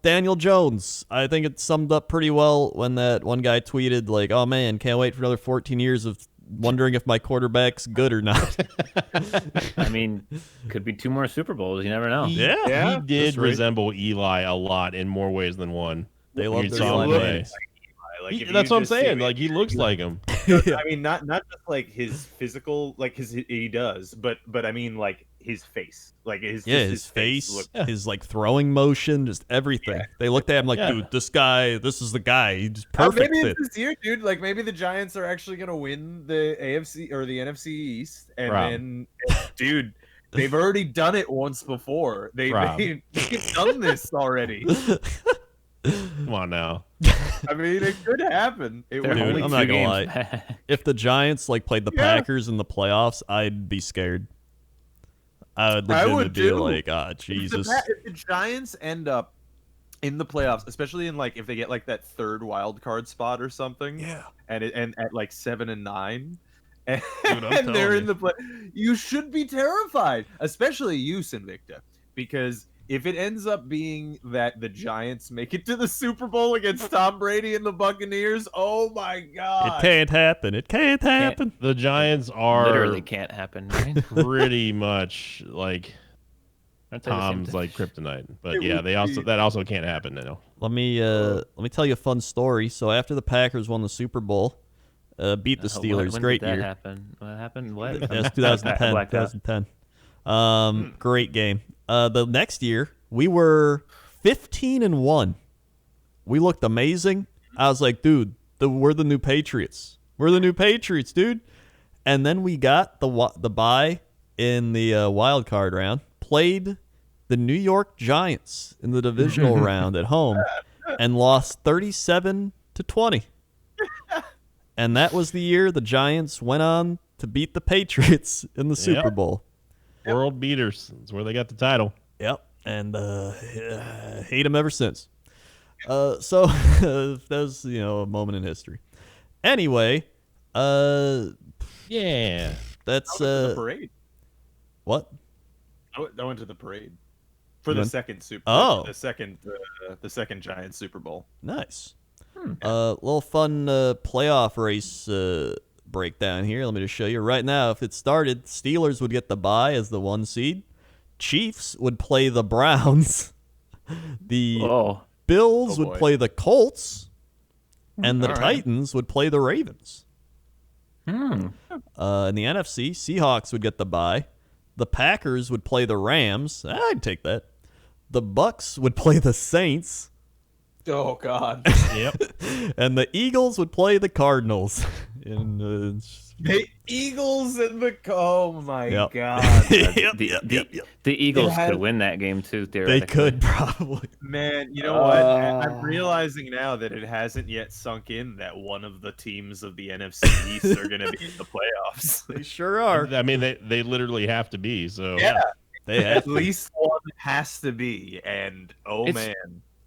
Daniel Jones. I think it summed up pretty well when that one guy tweeted like, "Oh man, can't wait for another 14 years of wondering if my quarterback's good or not." I mean, could be 2 more Super Bowls. You never know. He did resemble Eli a lot in more ways than one. They love their Eli play. That's what I'm saying. Like he looks like him. I mean, not just like his physical, like he does, but I mean like his face, like his face, his like throwing motion, just everything. Yeah. They looked at him like, dude, this is the guy. He's perfect. Maybe fit. it's this year, dude. Like maybe the Giants are actually gonna win the AFC or the NFC East, and then, dude, they've already done it once before. They've done this already. Come on now. I mean, it could happen. Dude, I'm not gonna lie. If the Giants like played the Packers in the playoffs, I'd be scared. I would legitimately be like, Jesus. If the Giants end up in the playoffs, especially in like if they get like that third wild card spot or something. Yeah. And at like 7-9. And, Dude, I'm and they're telling in the play. You should be terrified, especially you, Sinvicta, because if it ends up being that the Giants make it to the Super Bowl against Tom Brady and the Buccaneers, oh my God. It can't happen. It can't happen. The Giants are Literally can't happen. Right? pretty much like Aren't they the same Tom's thing? like kryptonite. But It yeah, would that also can't happen now. Let me tell you a fun story. So after the Packers won the Super Bowl, beat the Steelers, when great did that year. happen? What happened? What? That's 2010. Blacked out. 2010. Great game. The next year we were 15-1. We looked amazing. I was like, dude, we're the new Patriots. We're the new Patriots, dude. And then we got the bye in the wild card round. Played the New York Giants in the divisional round at home and lost 37-20. And that was the year the Giants went on to beat the Patriots in the Super Bowl. World beaters. That's where they got the title. Yep. And hate them ever since. So that was, a moment in history. Anyway, Yeah. that's the parade. what? I went to the parade for You the went- second Super. Oh. the second Giants Super Bowl. Nice. Little fun playoff race breakdown here. Let me just show you. Right now, if it started, Steelers would get the bye as the 1 seed. Chiefs would play the Browns. The Oh, Bills Oh, would boy. play the Colts. And the All right. Titans would play the Ravens. hmm. In the NFC, Seahawks would get the bye. The Packers would play the Rams. I'd take that. The Bucks would play the Saints. Oh God. Yep. And the Eagles would play the Cardinals. And, The Eagles and the oh my Yep. God, Yep, the, yep, the, yep, yep. the Eagles had- could win that game too. They Theoretically, could probably. man. You know what? I'm realizing now that it hasn't yet sunk in that one of the teams of the NFC East are going to be in the playoffs. They sure are. I mean, they literally have to be. So Yeah. They At have. least one has to be, and man,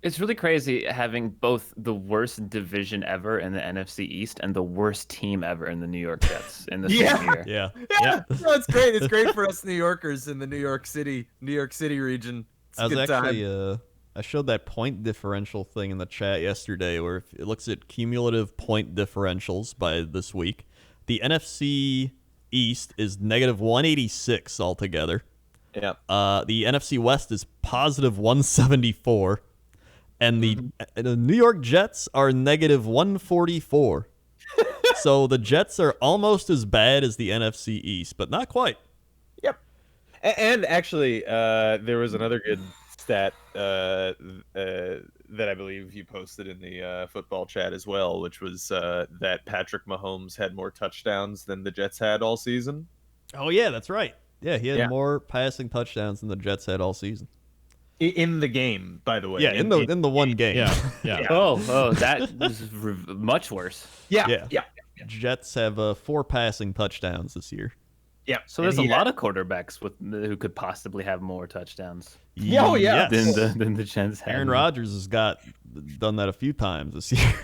It's really crazy having both the worst division ever in the NFC East and the worst team ever in the New York Jets in the same year. Yeah. yeah, no, it's great. It's great for us New Yorkers in the New York City region. It's I a was good actually time. I showed that point differential thing in the chat yesterday where it looks at cumulative point differentials by this week. The NFC East is negative 186 altogether. Yeah. The NFC West is positive 174. And the New York Jets are negative 144. So the Jets are almost as bad as the NFC East, but not quite. Yep. And actually, there was another good stat that I believe you posted in the football chat as well, which was that Patrick Mahomes had more touchdowns than the Jets had all season. Oh, yeah, that's right. Yeah, he had Yeah. more passing touchdowns than the Jets had all season. In the game, by the way. Yeah, in the one game. yeah. Oh, that was much worse. Yeah. Yeah. Yeah. Jets have 4 passing touchdowns this year. Yeah. So there's a lot of quarterbacks who could possibly have more touchdowns Yeah, oh, yeah. Yes. than the Jets had. Aaron Rodgers has done that a few times this year.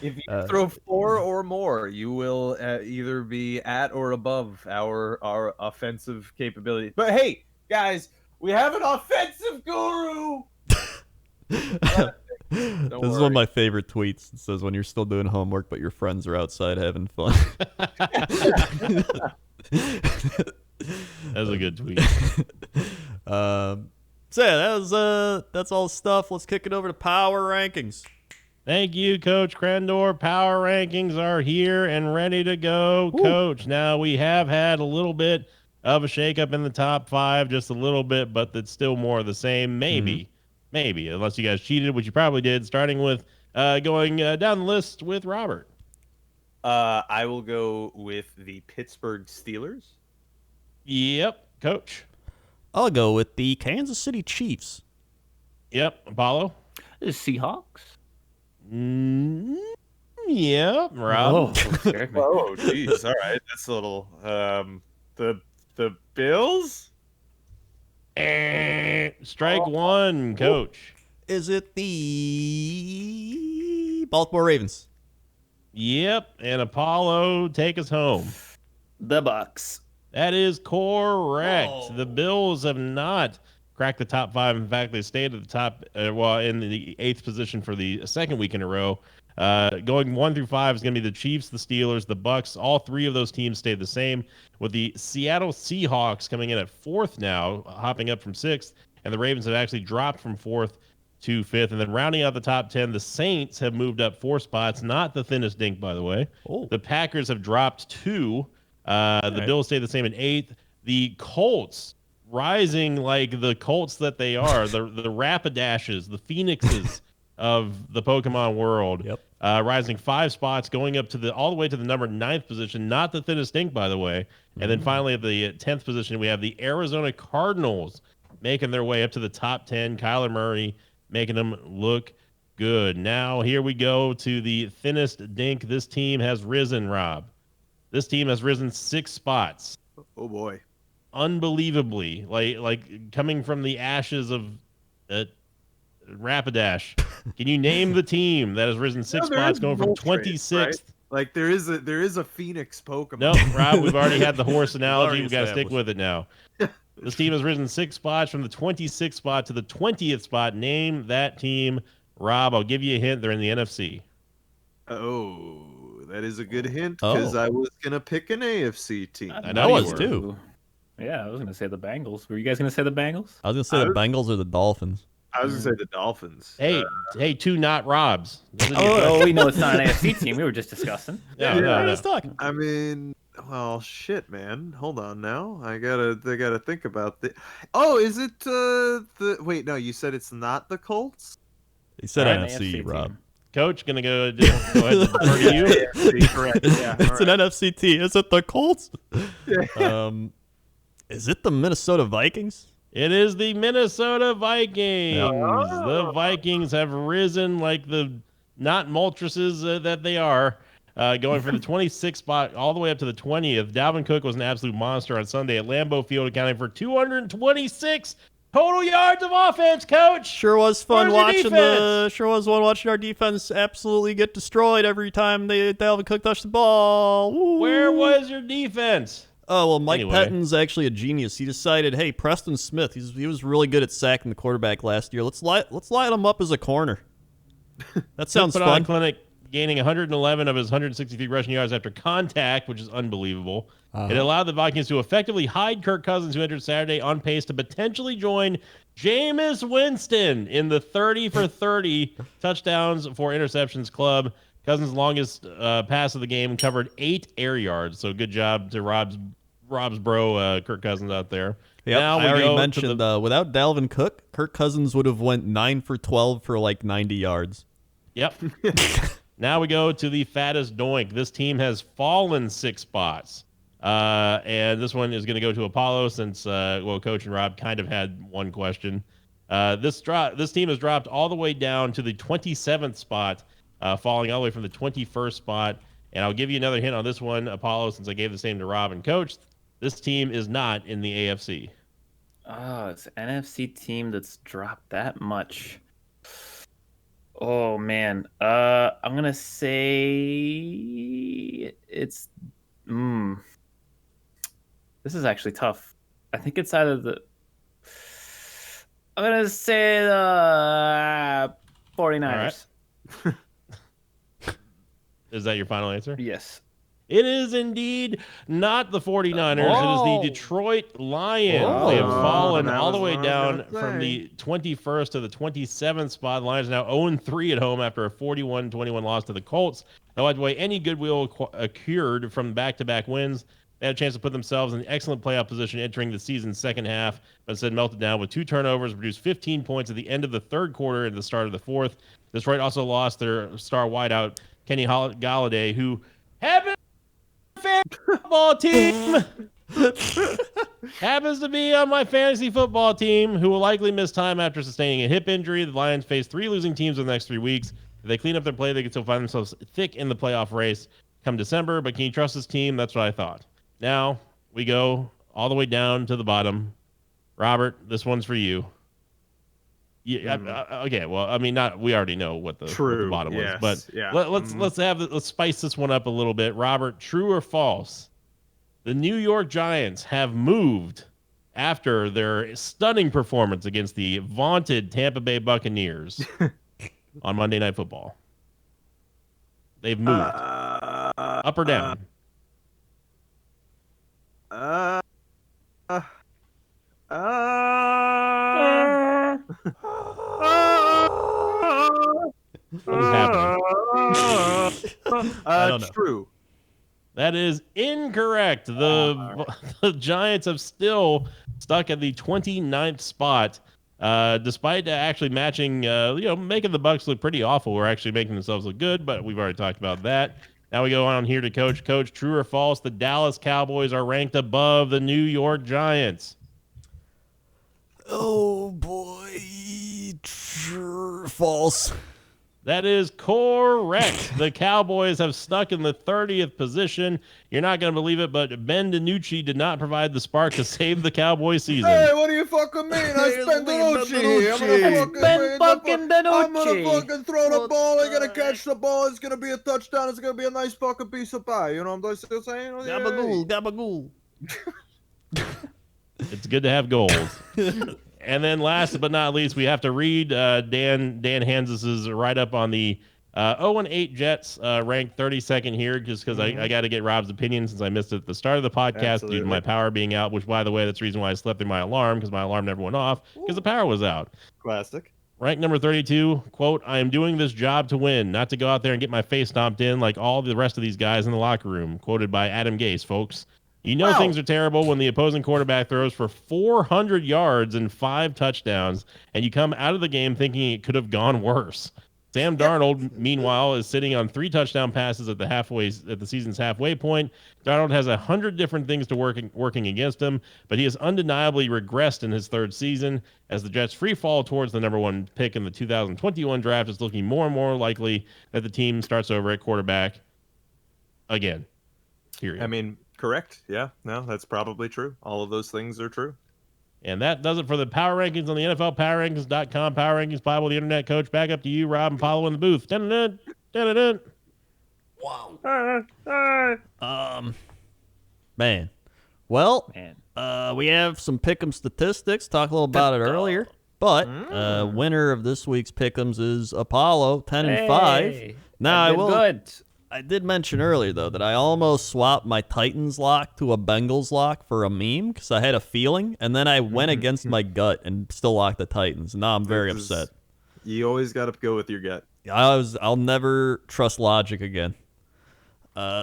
If you throw 4 or more, you will either be at or above our offensive capability. But hey, guys, we have an offensive guru. This is one worry. of my favorite tweets. It says, when you're still doing homework, but your friends are outside having fun. That was a good tweet. So yeah, that's all the stuff. Let's kick it over to power rankings. Thank you, Coach Crendor. Power rankings are here and ready to go, Coach. Now, we have had a little bit of a shakeup in the top 5, just a little bit, but it's still more of the same. Maybe, unless you guys cheated, which you probably did, starting with going down the list with Robert. I will go with the Pittsburgh Steelers. Yep, Coach. I'll go with the Kansas City Chiefs. Yep, Apollo. The Seahawks. Yep, Rob. Scared me. Oh, jeez. All right, that's a little. The Bills. Strike one, Coach. Is it the Baltimore Ravens? Yep. And Apollo, take us home. The Bucks. That is correct. Oh. The Bills have not cracked the top 5. In fact, they stayed at the top, in the 8th position for the second week in a row. Going 1 through 5 is going to be the Chiefs, the Steelers, the Bucks. All 3 of those teams stayed the same, with the Seattle Seahawks coming in at 4th now, hopping up from 6th, and the Ravens have actually dropped from 4th to 5th. And then rounding out the top 10, the Saints have moved up 4 spots, not the thinnest dink, by the way. Oh. The Packers have dropped 2. The Bills stay the same in 8th. The Colts rising like the Colts that they are, the Rapidashes, the Phoenixes of the Pokemon world. Yep. Rising 5 spots, going up to all the way to the number 9th position, not the thinnest dink, by the way. And then finally at the 10th position, we have the Arizona Cardinals making their way up to the top 10. Kyler Murray making them look good. Now here we go to the thinnest dink. This team has risen, Rob. This team has risen 6 spots. Oh boy. Unbelievably. Like coming from the ashes of Rapidash. Can you name the team that has risen 6 spots going from 26th? Right? Like there is a Phoenix Pokemon. No, Rob, we've already had the horse analogy. already We've got to stick established. with it now. This team has risen 6 spots from the 26th spot to the 20th spot. Name that team. Rob, I'll give you a hint. They're in the NFC. Oh, that is a good hint because I was gonna pick an AFC team. I I know you was were. too. Yeah, I was gonna say the Bengals. Were you guys gonna say the Bengals? I was gonna say the Bengals or the Dolphins. I was gonna say the Dolphins. Hey, 2 not Robs. Oh, we know it's not an AFC team. We were just discussing. No. talking. I mean, well, shit, man. Hold on now. I gotta think about the. Oh, is it the? Wait, no. You said it's not the Colts. He said All right, NFC, AFC Rob. team. Coach, gonna go ahead and defer to you. AFC, correct. Yeah. It's an NFC team. Is it the Colts? Is it the Minnesota Vikings? It is the Minnesota Vikings. The Vikings have risen like the not Moltresses that they are, going from the 26th spot all the way up to the 20th. Dalvin Cook was an absolute monster on Sunday at Lambeau Field, accounting for 226 total yards of offense, Coach. Sure was fun Where's your watching watching our defense absolutely get destroyed every time Dalvin Cook touched the ball. Woo. Where was your defense? Oh, well, Mike Anyway. Pettin's actually a genius. He decided, hey, Preston Smith, he was really good at sacking the quarterback last year. Let's line him up as a corner. That sounds Put on a fun. clinic, gaining 111 of his 163 rushing yards after contact, which is unbelievable. It allowed the Vikings to effectively hide Kirk Cousins, who entered Saturday on pace to potentially join Jameis Winston in the 30 for 30 touchdowns for interceptions club. Cousins' longest pass of the game covered 8 air yards. So good job to Rob's bro, Kirk Cousins out there. Yep, Now we I already go to mentioned without Dalvin Cook, Kirk Cousins would have went 9 for 12 for like 90 yards. Yep. Now we go to the fattest doink. This team has fallen 6 spots. And this one is going to go to Apollo since, Coach and Rob kind of had one question. This team has dropped all the way down to the 27th spot, falling all the way from the 21st spot. And I'll give you another hint on this one, Apollo, since I gave the same to Rob and Coach. This team is not in the AFC. Oh, it's an NFC team that's dropped that much. Oh man, I'm gonna say it's. This is actually tough. I think it's either the. I'm gonna say the 49ers. All right. Is that your final answer? Yes. It is indeed not the 49ers. It is the Detroit Lions. Oh. They have fallen That all the was way what I was down gonna from say. the 21st to the 27th spot. The Lions are now 0-3 at home after a 41-21 loss to the Colts. Now, by the way, any goodwill accrued from back-to-back wins. They had a chance to put themselves in an excellent playoff position entering the season's second half, but instead melted down with 2 turnovers, produced 15 points at the end of the third quarter and the start of the fourth. Detroit also lost their star wideout, Kenny Galladay, who happened football team happens to be on my fantasy football team, who will likely miss time after sustaining a hip injury. The Lions face 3 losing teams in the next 3 weeks. If they clean up their play, they can still find themselves thick in the playoff race come December. But can you trust this team? That's what I thought. Now we go all the way down to the bottom. Robert, this one's for you. Yeah. Okay. Well, I mean, not. We already know what the bottom was, but let's spice this one up a little bit. Robert, true or false? The New York Giants have moved after their stunning performance against the vaunted Tampa Bay Buccaneers on Monday Night Football. They've moved up or down. What is happening? I don't know. True. That is incorrect. The Giants have still stuck at the 29th spot, despite actually matching, making the Bucs look pretty awful. We're actually making themselves look good, but we've already talked about that. Now we go on here to Coach. Coach, true or false? The Dallas Cowboys are ranked above the New York Giants. Oh boy, false. That is correct. The Cowboys have stuck in the 30th position. You're not going to believe it, but Ben DiNucci did not provide the spark to save the Cowboys season. Hey, what do you fucking mean? I spent DiNucci. I'm gonna fucking throw the ball. I'm gonna catch the ball. It's gonna be a touchdown. It's gonna be a nice fucking piece of pie. You know what I'm still saying? Gabagool. It's good to have goals. And then last but not least, we have to read Dan Hansis' write-up on the 0-8 Jets, ranked 32nd here, just because I got to get Rob's opinion since I missed it at the start of the podcast due to my power being out, which, by the way, that's the reason why I slept through my alarm, because my alarm never went off, because the power was out. Classic. Rank number 32, quote, I am doing this job to win, not to go out there and get my face stomped in like all the rest of these guys in the locker room. Quoted by Adam Gase, folks. You know things are terrible when the opposing quarterback throws for 400 yards and 5 touchdowns, and you come out of the game thinking it could have gone worse. Sam Darnold, meanwhile, is sitting on 3 touchdown passes at the season's halfway point. Darnold has 100 different things to working against him, but he has undeniably regressed in his 3rd season. As the Jets free fall towards the number 1 pick in the 2021 draft, it's looking more and more likely that the team starts over at quarterback again. Period. I mean, correct. Yeah, no, that's probably true. All of those things are true. And that does it for the Power Rankings on the NFLPowerRankings.com. Power Rankings Bible, the Internet Coach. Back up to you, Rob, and Paulo in the booth. Dun-dun-dun, dun-dun-dun. Wow. Man. Well, we have some Pick'em statistics. Talked a little about it earlier. But winner of this week's Pick'ems is Apollo, 10-5. Now, I did mention earlier, though, that I almost swapped my Titans lock to a Bengals lock for a meme because I had a feeling, and then I went against my gut and still locked the Titans. Now I'm very upset. You always got to go with your gut. I'll never trust logic again.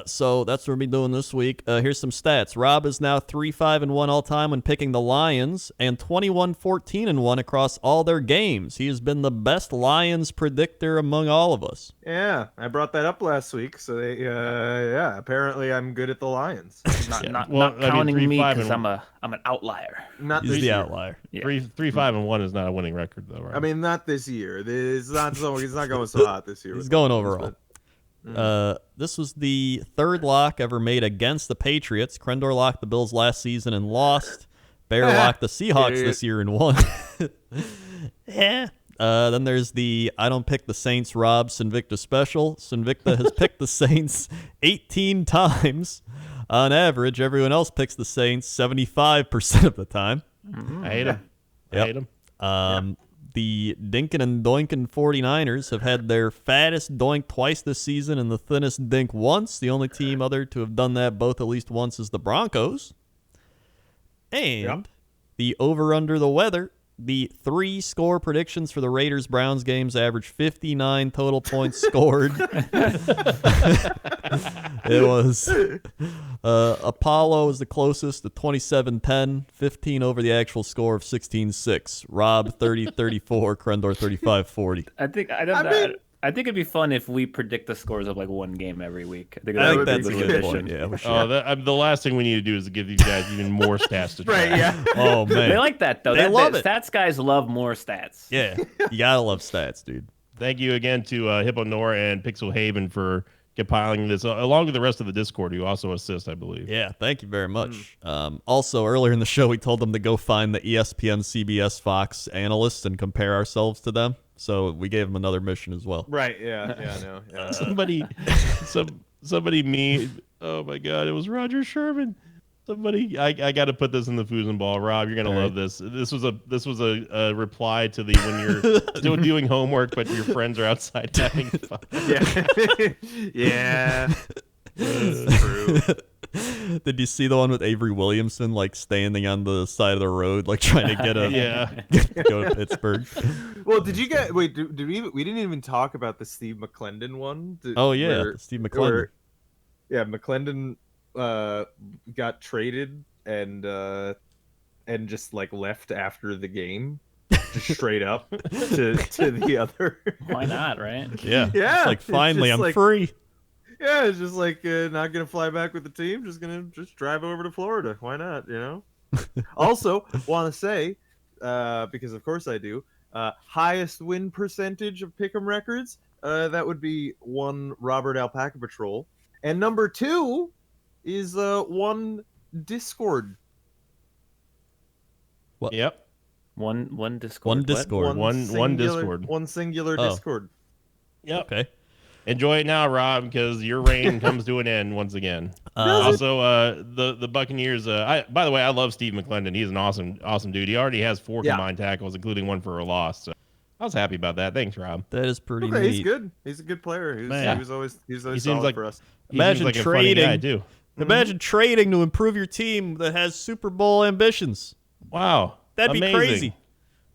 So that's what we'll be doing this week. Here's some stats. Rob is now 3-5-1 all time when picking the Lions, and 21-14-1 across all their games. He has been the best Lions predictor among all of us. Yeah, I brought that up last week. So apparently I'm good at the Lions. Not counting me because I'm an outlier. He's the outlier. Yeah. 3-5-1 is not a winning record, though, right? I mean, not this year. He's not going so hot this year. He's going overall. This was the 3rd lock ever made against the Patriots. Krendor locked the Bills last season and lost. Bear locked the Seahawks this year and won. Then there's the I don't pick the Saints Rob Sinvicta special. Sinvicta has picked the Saints 18 times on average. Everyone else picks the Saints 75% of the time. I hate him. Yep. I hate him. The Dinkin' and Doinkin' 49ers have had their fattest doink twice this season and the thinnest dink once. The only team other to have done that both at least once is the Broncos. And the over-under the weather, the 3 score predictions for the Raiders-Browns games average 59 total points scored. It was Apollo was the closest to 27-10, 15 over the actual score of 16-6. Rob 30-34, Krendor 35-40. I think it'd be fun if we predict the scores of like one game every week. I think that's a good point. Yeah, we should. The last thing we need to do is give these guys even more stats to try. Right, yeah. Oh, man. They like that, though. They love it. Stats guys love more stats. Yeah, you gotta love stats, dude. Thank you again to Hippo Nor and Pixel Haven for compiling this along with the rest of the Discord, who also assist, I believe. Yeah, thank you very much. Also, earlier in the show, we told them to go find the ESPN, CBS, Fox analysts and compare ourselves to them. So we gave them another mission as well. Right? Yeah. Yeah. I know. Yeah. Somebody oh my God, it was Roger Sherman. Somebody, I got to put this in the foosball. Rob, you're gonna love this. This was a reply to the when you're still doing homework, but your friends are outside having fun. Yeah. Yeah. That's true. Did you see the one with Avery Williamson, like standing on the side of the road, like trying to get a go to Pittsburgh? Well, did you get? Wait, did we didn't even talk about the Steve McClendon one. The Steve McClendon. Yeah, McClendon got traded and just like left after the game, just straight up to the other. Why not, right? Yeah. Yeah. It's like, finally, I'm like, free. Yeah, it's just like not gonna fly back with the team. Just gonna drive over to Florida. Why not? You know. Also, want to say, because of course I do. Highest win percentage of Pick'em records. That would be 1 Robert Alpaca Patrol, and number 2 is 1 Discord. What? Yep. One Discord. One what? Discord. One Discord. One singular Oh. Discord. Yep. Okay. Enjoy it now, Rob, because your reign comes to an end once again. Also, the Buccaneers. By the way, I love Steve McClendon. He's an awesome dude. He already has 4 combined tackles, including 1 for a loss. So I was happy about that. Thanks, Rob. That is pretty Okay, neat. he's good. He's a good player. He was always seems solid like- for us. He Imagine seems like a funny trading. guy, too. Imagine trading to improve your team that has Super Bowl ambitions. Wow, That'd be amazing. crazy.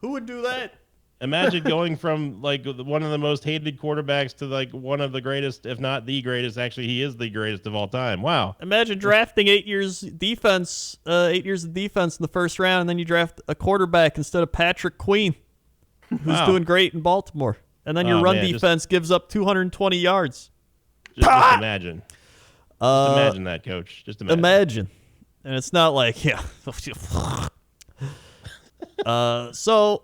Who would do that? Imagine going from like one of the most hated quarterbacks to like one of the greatest, if not the greatest. Actually, he is the greatest of all time. Wow. Imagine drafting 8 years defense, 8 years of defense in the first round, and then you draft a quarterback instead of Patrick Queen, who's doing great in Baltimore. And then your run defense gives up 220 yards. Just imagine. Just imagine that, Coach. Just imagine. Imagine. And it's not like, yeah. So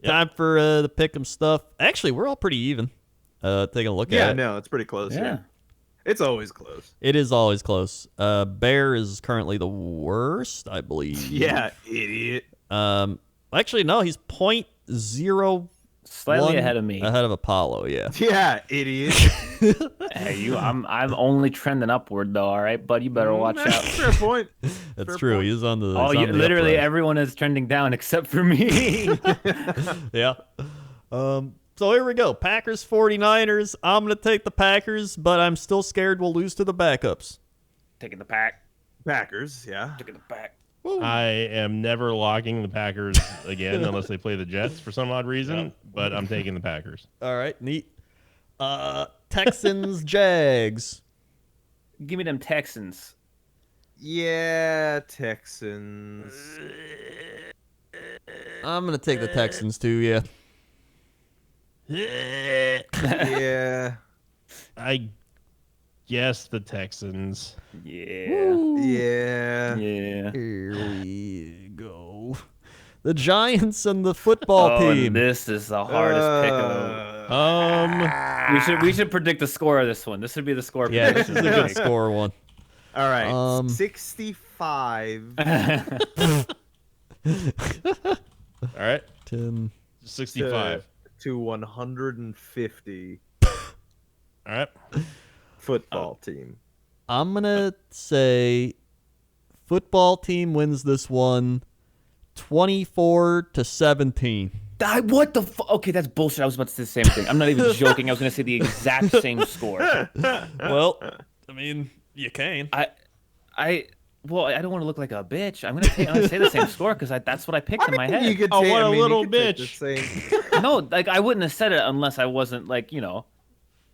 time for the pick'em stuff. Actually, we're all pretty even. Taking a look at it. Yeah, no, it's pretty close. Yeah. It's always close. It is always close. Bear is currently the worst, I believe. Yeah, idiot. Actually, no, he's 0.01 Slightly ahead of me. Ahead of Apollo, yeah. Yeah, idiot. Hey, I'm only trending upward though. All right, bud, you better watch That's out. a fair point. That's Fair true. point. He's on the. Literally uprise. everyone is trending down except for me. Yeah. So here we go. Packers 49ers. I'm going to take the Packers, but I'm still scared we'll lose to the backups. Taking the pack. Packers, yeah. Taking the pack. I am never locking the Packers again unless they play the Jets for some odd reason, but I'm taking the Packers. All right, neat. Texans, Jags. Give me them Texans. Yeah, Texans. I'm going to take the Texans too, yeah. Yeah. I guess the Texans. Yeah. Yeah. Yeah. Here we go. The Giants and the football team. This is the hardest pick of We should predict the score of this one. This would be the score. Yeah, this is a prediction. good score one. All right. 65. All right. 10. 65. To 150. All right. Football team. I'm going to say football team wins this one 24-17. What the fuck? Okay, that's bullshit. I was about to say the same thing. I'm not even joking. I was going to say the exact same score. Well, I mean, you can. Well, I don't want to look like a bitch. I'm gonna say the same score because that's what I picked in my head. You could Oh, take, what a you little could take the bitch. same- No, like I wouldn't have said it unless I wasn't like,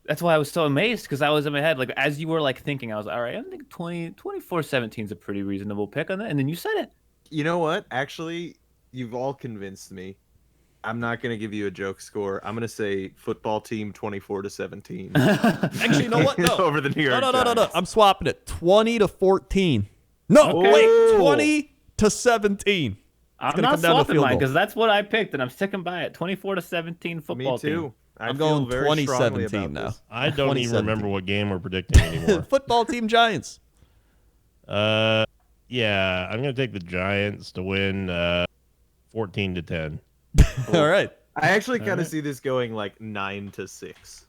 that's why I was so amazed because I was in my head. Like as you were like thinking, I was all right. I think 24-17 is a pretty reasonable pick on that. And then you said it. You know what? Actually, you've all convinced me. I'm not going to give you a joke score. I'm going to say football team 24-17. Actually, you know what? No. Over the New York No. Giants. I'm swapping it. 20-14. No, Okay. wait. Oh. 20-17. I'm gonna not come down to swapping field mine goal. because that's what I picked, and I'm sticking by it. 24-17 football Me too. team. I'm going 2017 now. I don't even 2017. remember what game we're predicting anymore. Football team Giants. Yeah, I'm gonna take the Giants to win 14-10. All right. I actually kind of see this going like 9-6.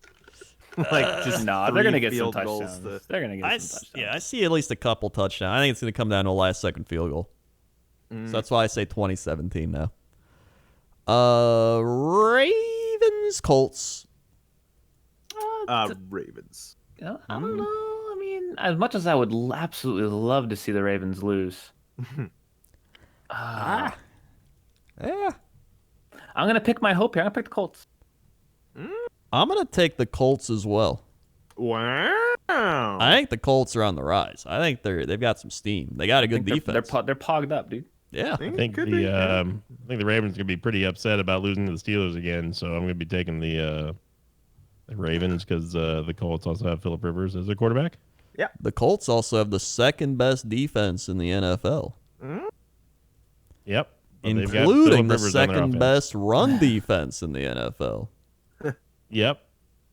Like just No, they're gonna get some field goals touchdowns. They're gonna get some touchdowns. Yeah, I see at least a couple touchdowns. I think it's going to come down to a last-second field goal. So that's why I say 2017 now. Ravens, Colts. Ravens. I don't know. I mean, as much as I would absolutely love to see the Ravens lose, Yeah. I'm gonna pick my hope here. I'm gonna pick the Colts. I'm going to take the Colts as well. Wow. I think the Colts are on the rise. I think they've got some steam. They got a good defense. They're pogged up, dude. Yeah. I think the Ravens are gonna be pretty upset about losing to the Steelers again. So I'm gonna be taking the Ravens because the Colts also have Phillip Rivers as their quarterback. Yeah. The Colts also have the second best defense in the NFL, Yep. But they've got including Phillip the Rivers on their second offense. best run defense in the NFL. Yep.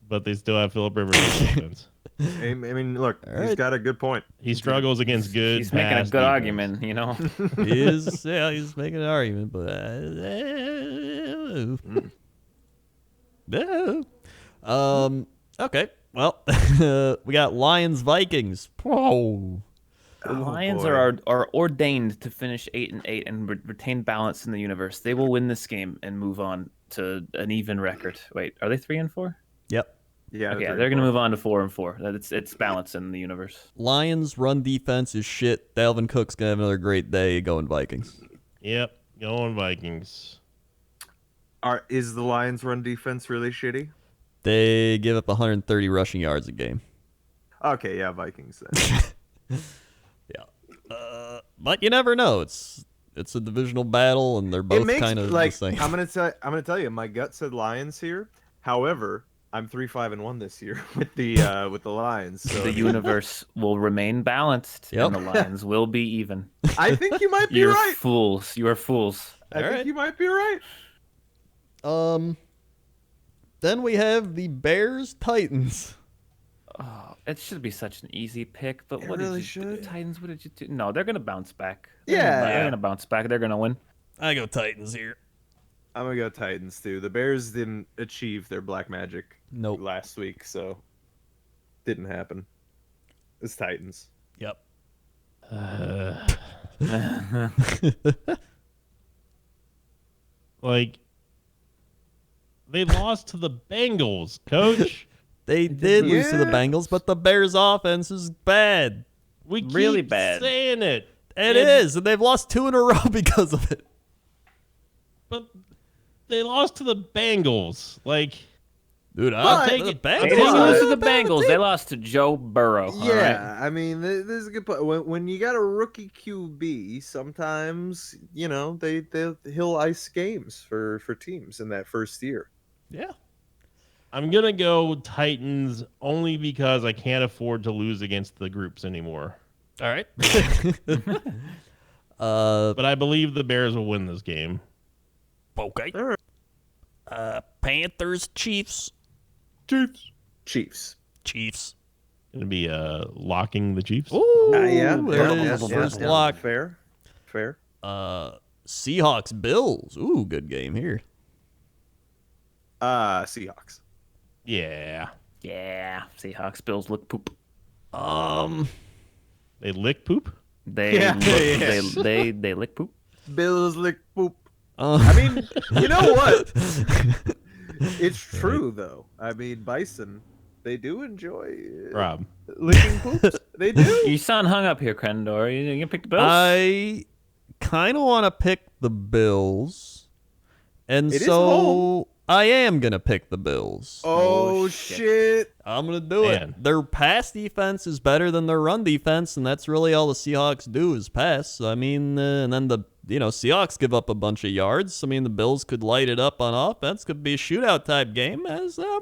But they still have Phillip Rivers on their offense. I mean, look, All he's right. got a good point. He struggles against good. He's making a pass good defense. argument, you know. He's making an argument, but okay. Well, we got Lions Vikings. Whoa. The Lions boy. are ordained to finish 8-8 and retain balance in the universe. They will win this game and move on to an even record. Wait, are they 3-4? Yep. Yeah, Okay, they're going to move on to 4-4. It's balance in the universe. Lions run defense is shit. Dalvin Cook's gonna have another great day going Vikings. Yep. Going Vikings. Is the Lions' run defense really shitty? They give up 130 rushing yards a game. Okay, yeah, Vikings then. Yeah. But you never know. It's a divisional battle, and they're It both makes kind of like the same. I'm gonna tell you, my gut said Lions here. However, I'm 3-5-1 this year with the Lions. So The universe will remain balanced, Yep. and the Lions will be even. I think you might be You're right. fools. You are fools. I think Alright. you might be right. Then we have the Bears Titans. Oh, it should be such an easy pick, but It what really did you do? should. Titans, what did you do? No, they're going to bounce back. Yeah. They're going to bounce back. They're going to win. I go Titans here. I'm gonna go Titans too. The Bears didn't achieve their black magic Nope. last week, so didn't happen. It's Titans. Yep. Like, they lost to the Bengals, coach. They did lose to the Yeah. Bengals, but the Bears' offense is bad. We keep Really bad. saying it. It is, and they've lost 2 in a row because of it. But they lost to the Bengals. Like, Dude, I'll I'll take take it. the They Bengals. didn't Well, lose to the bad Bengals. team. They lost to Joe Burrow. all right? Yeah, I mean, this is a good point. When you got a rookie QB, sometimes he'll ice games for teams in that first year. Yeah. I'm going to go Titans only because I can't afford to lose against the groups anymore. All right. But I believe the Bears will win this game. Okay. All right. Panthers, Chiefs. Chiefs. Chiefs. Going to be locking the Chiefs. Ooh, Yeah, there it yeah, is. yeah, First yeah. lock. Fair. Seahawks, Bills. Ooh, good game here. Seahawks. Yeah. Yeah. Seahawks, Bills look poop. They lick poop? They Yeah, look, yeah. they lick poop. Bills lick poop. Uh, I mean, you know what? It's true though. I mean, Bison, they do enjoy Rob. licking poops. They do. You sound hung up here, Crendor. You gonna pick the Bills? I kind of want to pick the Bills, and It is so home. I am gonna pick the Bills. Oh, shit. shit. I'm gonna do Man. it. Their pass defense is better than their run defense, and that's really all the Seahawks do is pass. So, I mean, and then the Seahawks give up a bunch of yards. I mean, the Bills could light it up on offense. Could be a shootout type game. As I'm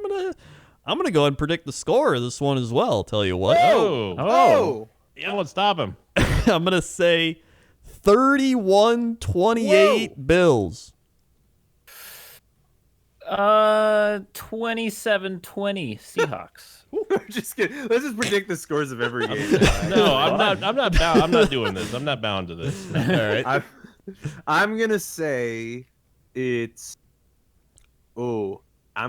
gonna go ahead and predict the score of this one as well. I'll tell you what. Oh. Oh. Yeah, let's stop him. I'm gonna say 31-28 Bills. 27-20 Seahawks. Just kidding. Let's just predict the scores of every game. No, I'm not. I'm not doing this. I'm not bound to this. All right. I'm gonna say it's. I'm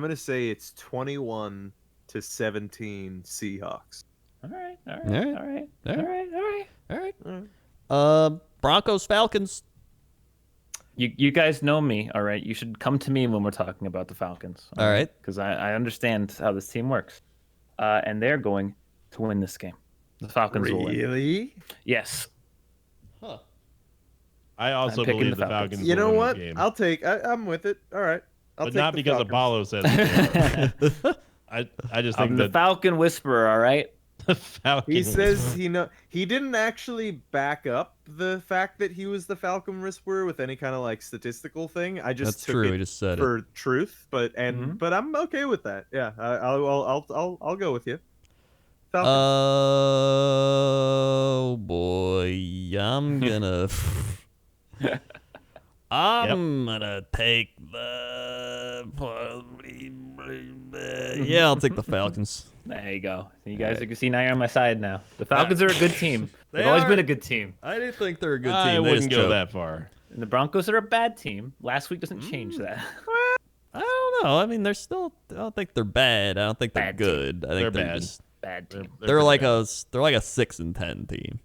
gonna say it's 21-17 Seahawks. All right. Broncos Falcons. You guys know me, all right? You should come to me when we're talking about the Falcons. All right. Because I understand how this team works. And they're going to win this game. The Falcons will win. Really? Yes. I also I'm picking believe the the Falcons. Falcons. You know will win what? the game. I'll take. I'm with it. All right. I'll But take not the because Falcons. Apollo says it. I just think I'm the that Falcon Whisperer, all right? the Falcons. He says he didn't actually back up the fact that he was the Falcon Whisperer with any kind of like statistical thing. I just That's took true. it He just said for truth, but Mhm. but I'm okay with that. Yeah, I'll go with you. it. Falcons. Oh boy, I'm gonna. I'm gonna take the. Yeah, I'll take the Falcons. There you go. You guys can see now you're on my side now. The Falcons are a good team. They They've always are. been a good team. I do think they're a good team. I They wouldn't just go choked. that far. And the Broncos are a bad team. Last week doesn't change that. I don't know. I mean, they're still. I don't think they're bad. I don't think they're Bad team. good. I think They're they're bad. just. Bad team. They're like a 6-10 team.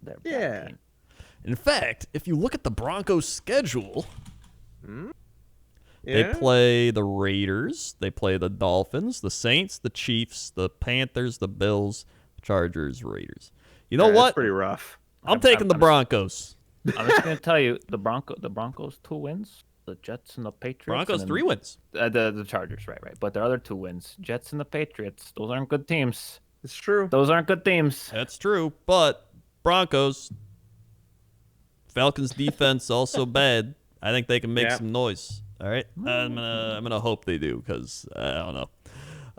They're a bad Yeah. team. In fact, if you look at the Broncos' schedule, they Yeah? play the Raiders, they play the Dolphins, the Saints, the Chiefs, the Panthers, the Bills, Chargers, Raiders. You know Yeah, what? That's pretty rough. I'm taking the Broncos. I'm just gonna tell you the Broncos 2 wins. The Jets and the Patriots. Broncos and 3 wins. The Chargers, right. But their other 2 wins, Jets and the Patriots. Those aren't good teams. It's true. Those aren't good teams. That's true, but Broncos, Falcons defense also bad. I think they can make Yeah. some noise. All right, I'm gonna hope they do because I don't know.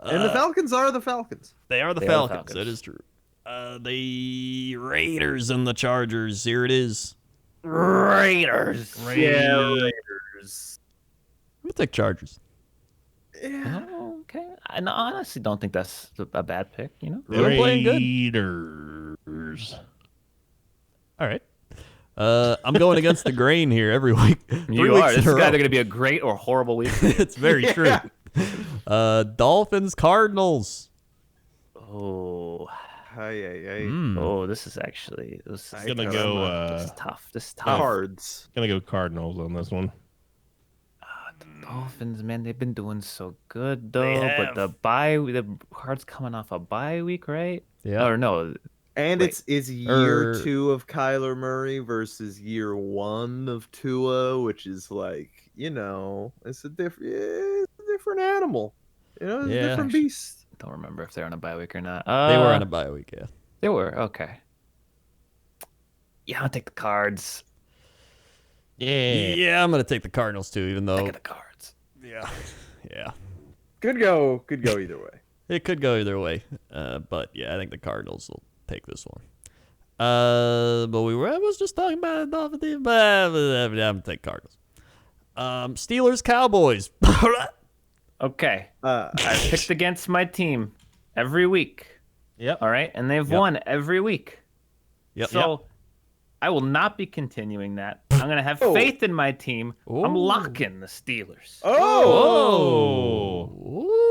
And the Falcons are the Falcons. They are the They are the Falcons. Falcons. That is true. The Raiders and the Chargers. Here it is. Raiders. Yeah, Raiders. I'm gonna take Chargers. Yeah. Oh, okay. I honestly don't think that's a bad pick. You know. They're playing good. Raiders. All right. I'm going against the grain here every week. 3 You weeks are. in This a is row. either going to be a great or horrible week. It's very true. Dolphins, Cardinals. Oh. Hey. Oh, this is actually. This is, Gonna go. this is tough. This is tough. Cards. Gonna go Cardinals on this one. Dolphins, man, they've been doing so good though. They But the Cards coming off a bye week, right? Yeah. Or no? And Wait. it's year Er- 2 of Kyler Murray versus year 1 of Tua, which is like, it's a different animal. It's a Yeah. different beast. Don't remember if they're on a bye week or not. They were on a bye week, yeah. They were okay. Yeah, I'll take the Cards. Yeah, I'm gonna take the Cardinals too, even though. Look at the Cards. Yeah. Could go either way. It could go either way, but yeah, I think the Cardinals will take this one. But I was just talking about a Dolphin team, but I'm gonna take Cardinals. Steelers, Cowboys. Okay. Uh, I picked against my team every week. Yep. All right, and they've won every week. Yep. So I will not be continuing that. I'm gonna have Oh. faith in my team. I'm Ooh. locking the Steelers. oh.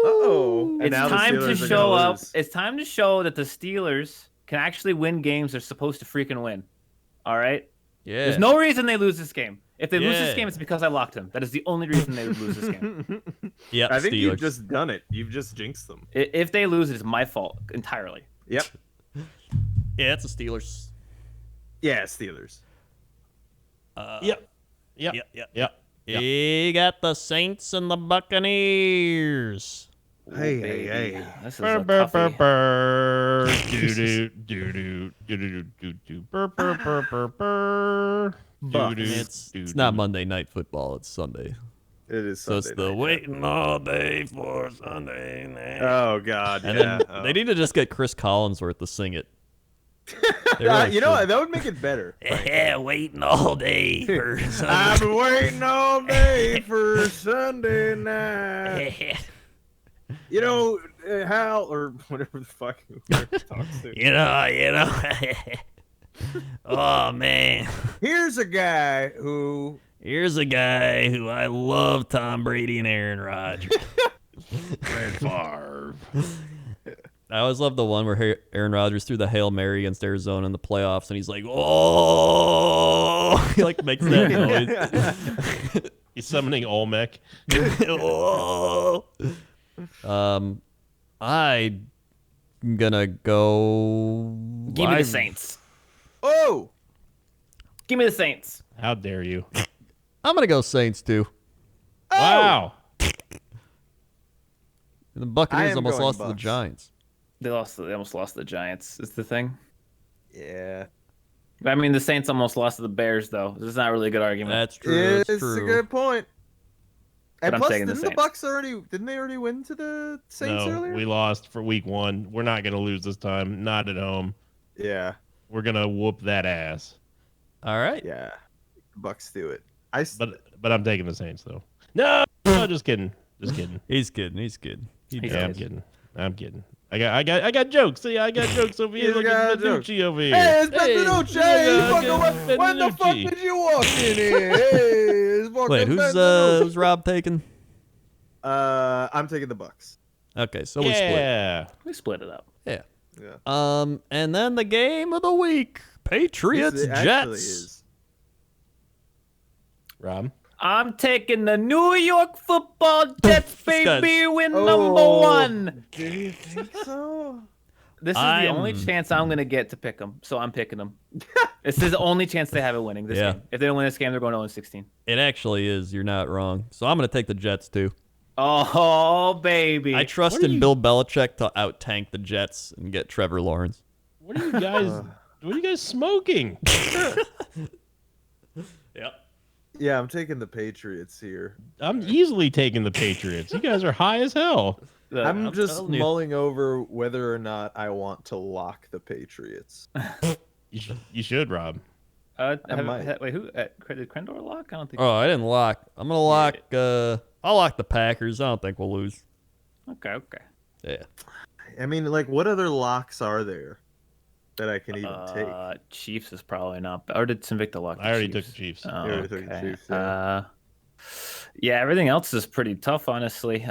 Uh-oh. And It's now the time to Steelers are show gonna up. lose. It's time to show that the Steelers can actually win games they're supposed to freaking win. All right. Yeah. There's no reason they lose this game. If they lose Yeah. this game, it's because I locked them. That is the only reason they would lose this game. Yep. I think Steelers. you've just done it. You've just jinxed them. If they lose, it is my fault entirely. Yep. Yeah, it's the Steelers. Yeah, Steelers. Yep. You got the Saints and the Buccaneers. Hey, Baby. hey, hey. This is a toughie. It's not Monday Night Football. It's Sunday. It is So Sunday it's the night, waiting all day for Sunday night. yeah. Oh God. And yeah. then they need to just get Chris Collinsworth to sing it. You know what? That would make it better. Yeah, waiting all day for I've been waiting all day for Sunday night. You know, Hal, or whatever the fuck whoever talks to. you know. Oh man. Here's a guy who I love Tom Brady and Aaron Rodgers. Brett Favre. I always love the one where Aaron Rodgers threw the Hail Mary against Arizona in the playoffs, and he's like, "Oh!" He like makes that noise. He's summoning Olmec. Oh. I'm gonna go. Give me the Saints. Oh, Give me the Saints. How dare you? I'm gonna go Saints too. Wow. And the Buccaneers am almost going lost to the Bucs. Giants. They almost lost to the Giants. Is the thing. yeah. I mean, the Saints almost lost to the Bears, though. This is not really a good argument. That's true. It's That's a true. good point. And But I'm plus, taking the didn't the Saints. Bucks didn't they already win to the Saints No, earlier? we lost for week 1. We're not going to lose this time. Not at home. Yeah, We're going to whoop that ass. All right. yeah. Bucks do it. But I'm taking the Saints, though. No, just kidding. Just kidding. He's kidding. He's Yeah, I'm kidding. I got jokes. See, I got jokes over here. He's Look got at a joke. Benucci over here. Hey, it's Benucci. yeah, When the fuck Benucci. did you walk in here? Hey, it's fucking Wait, Benucci. who's Rob taking? I'm taking the Bucks. Okay, so we split. Yeah. We split it up. Yeah. Yeah. And then the game of the week: Patriots It actually Jets. is. Rob? I'm taking the New York Football Jets, guy's- baby, win Oh. number 1. Do you think so? This is the only I'm- chance I'm going to get to pick them, so I'm picking them. This is the only chance they have of winning this Yeah. game. If they don't win this game, they're going 0-16. It actually is. You're not wrong. So I'm gonna take the Jets too. Oh, baby. I trust in Bill Belichick to out tank the Jets and get Trevor Lawrence. What are you guys what are you guys smoking? Yep. Yeah, I'm taking the Patriots here. I'm easily taking the Patriots. You guys are high as hell. I'm just telling you. mulling over whether or not I want to lock the Patriots. You should, Rob. might. Wait, who? Did Crendor lock? I don't think. Oh, I didn't lock. I'm gonna lock. I'll lock the Packers. I don't think we'll lose. Okay. Yeah. I mean, like, what other locks are there that I can even take? Chiefs is probably not. Or did Sinvicta lock? I already took the Chiefs. Oh, already took the okay. Chiefs, yeah. Yeah, everything else is pretty tough, honestly.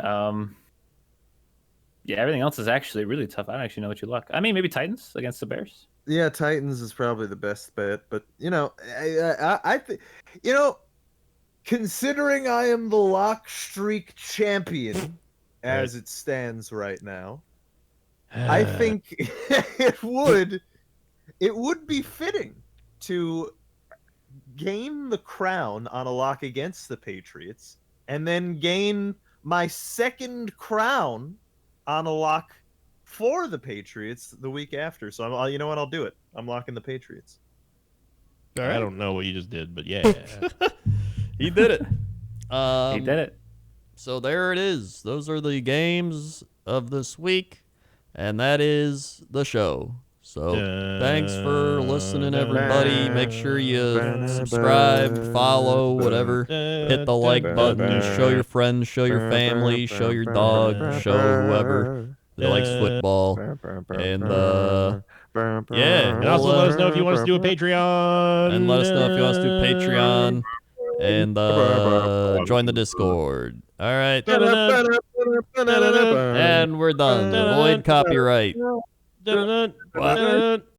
Yeah, everything else is actually really tough. I don't actually know what you lock. I mean, maybe Titans against the Bears. Yeah, Titans is probably the best bet, but I think, considering I am the lock streak champion as it stands right now, I think it would be fitting to gain the crown on a lock against the Patriots and then gain my second crown on a lock for the Patriots the week after. So you know what? I'll do it. I'm locking the Patriots. I don't know what you just did, but yeah. He did it. He did it. So there it is. Those are the games of this week, and that is the show. So thanks for listening, everybody. Make sure you subscribe, follow, whatever. Hit the like button. Show your friends, show your family, show your dog, show whoever that likes football. And yeah, And also let us know if you want us to do a Patreon. and let us know if you want us to do Patreon and join the Discord. All right, and we're done. Avoid copyright. What?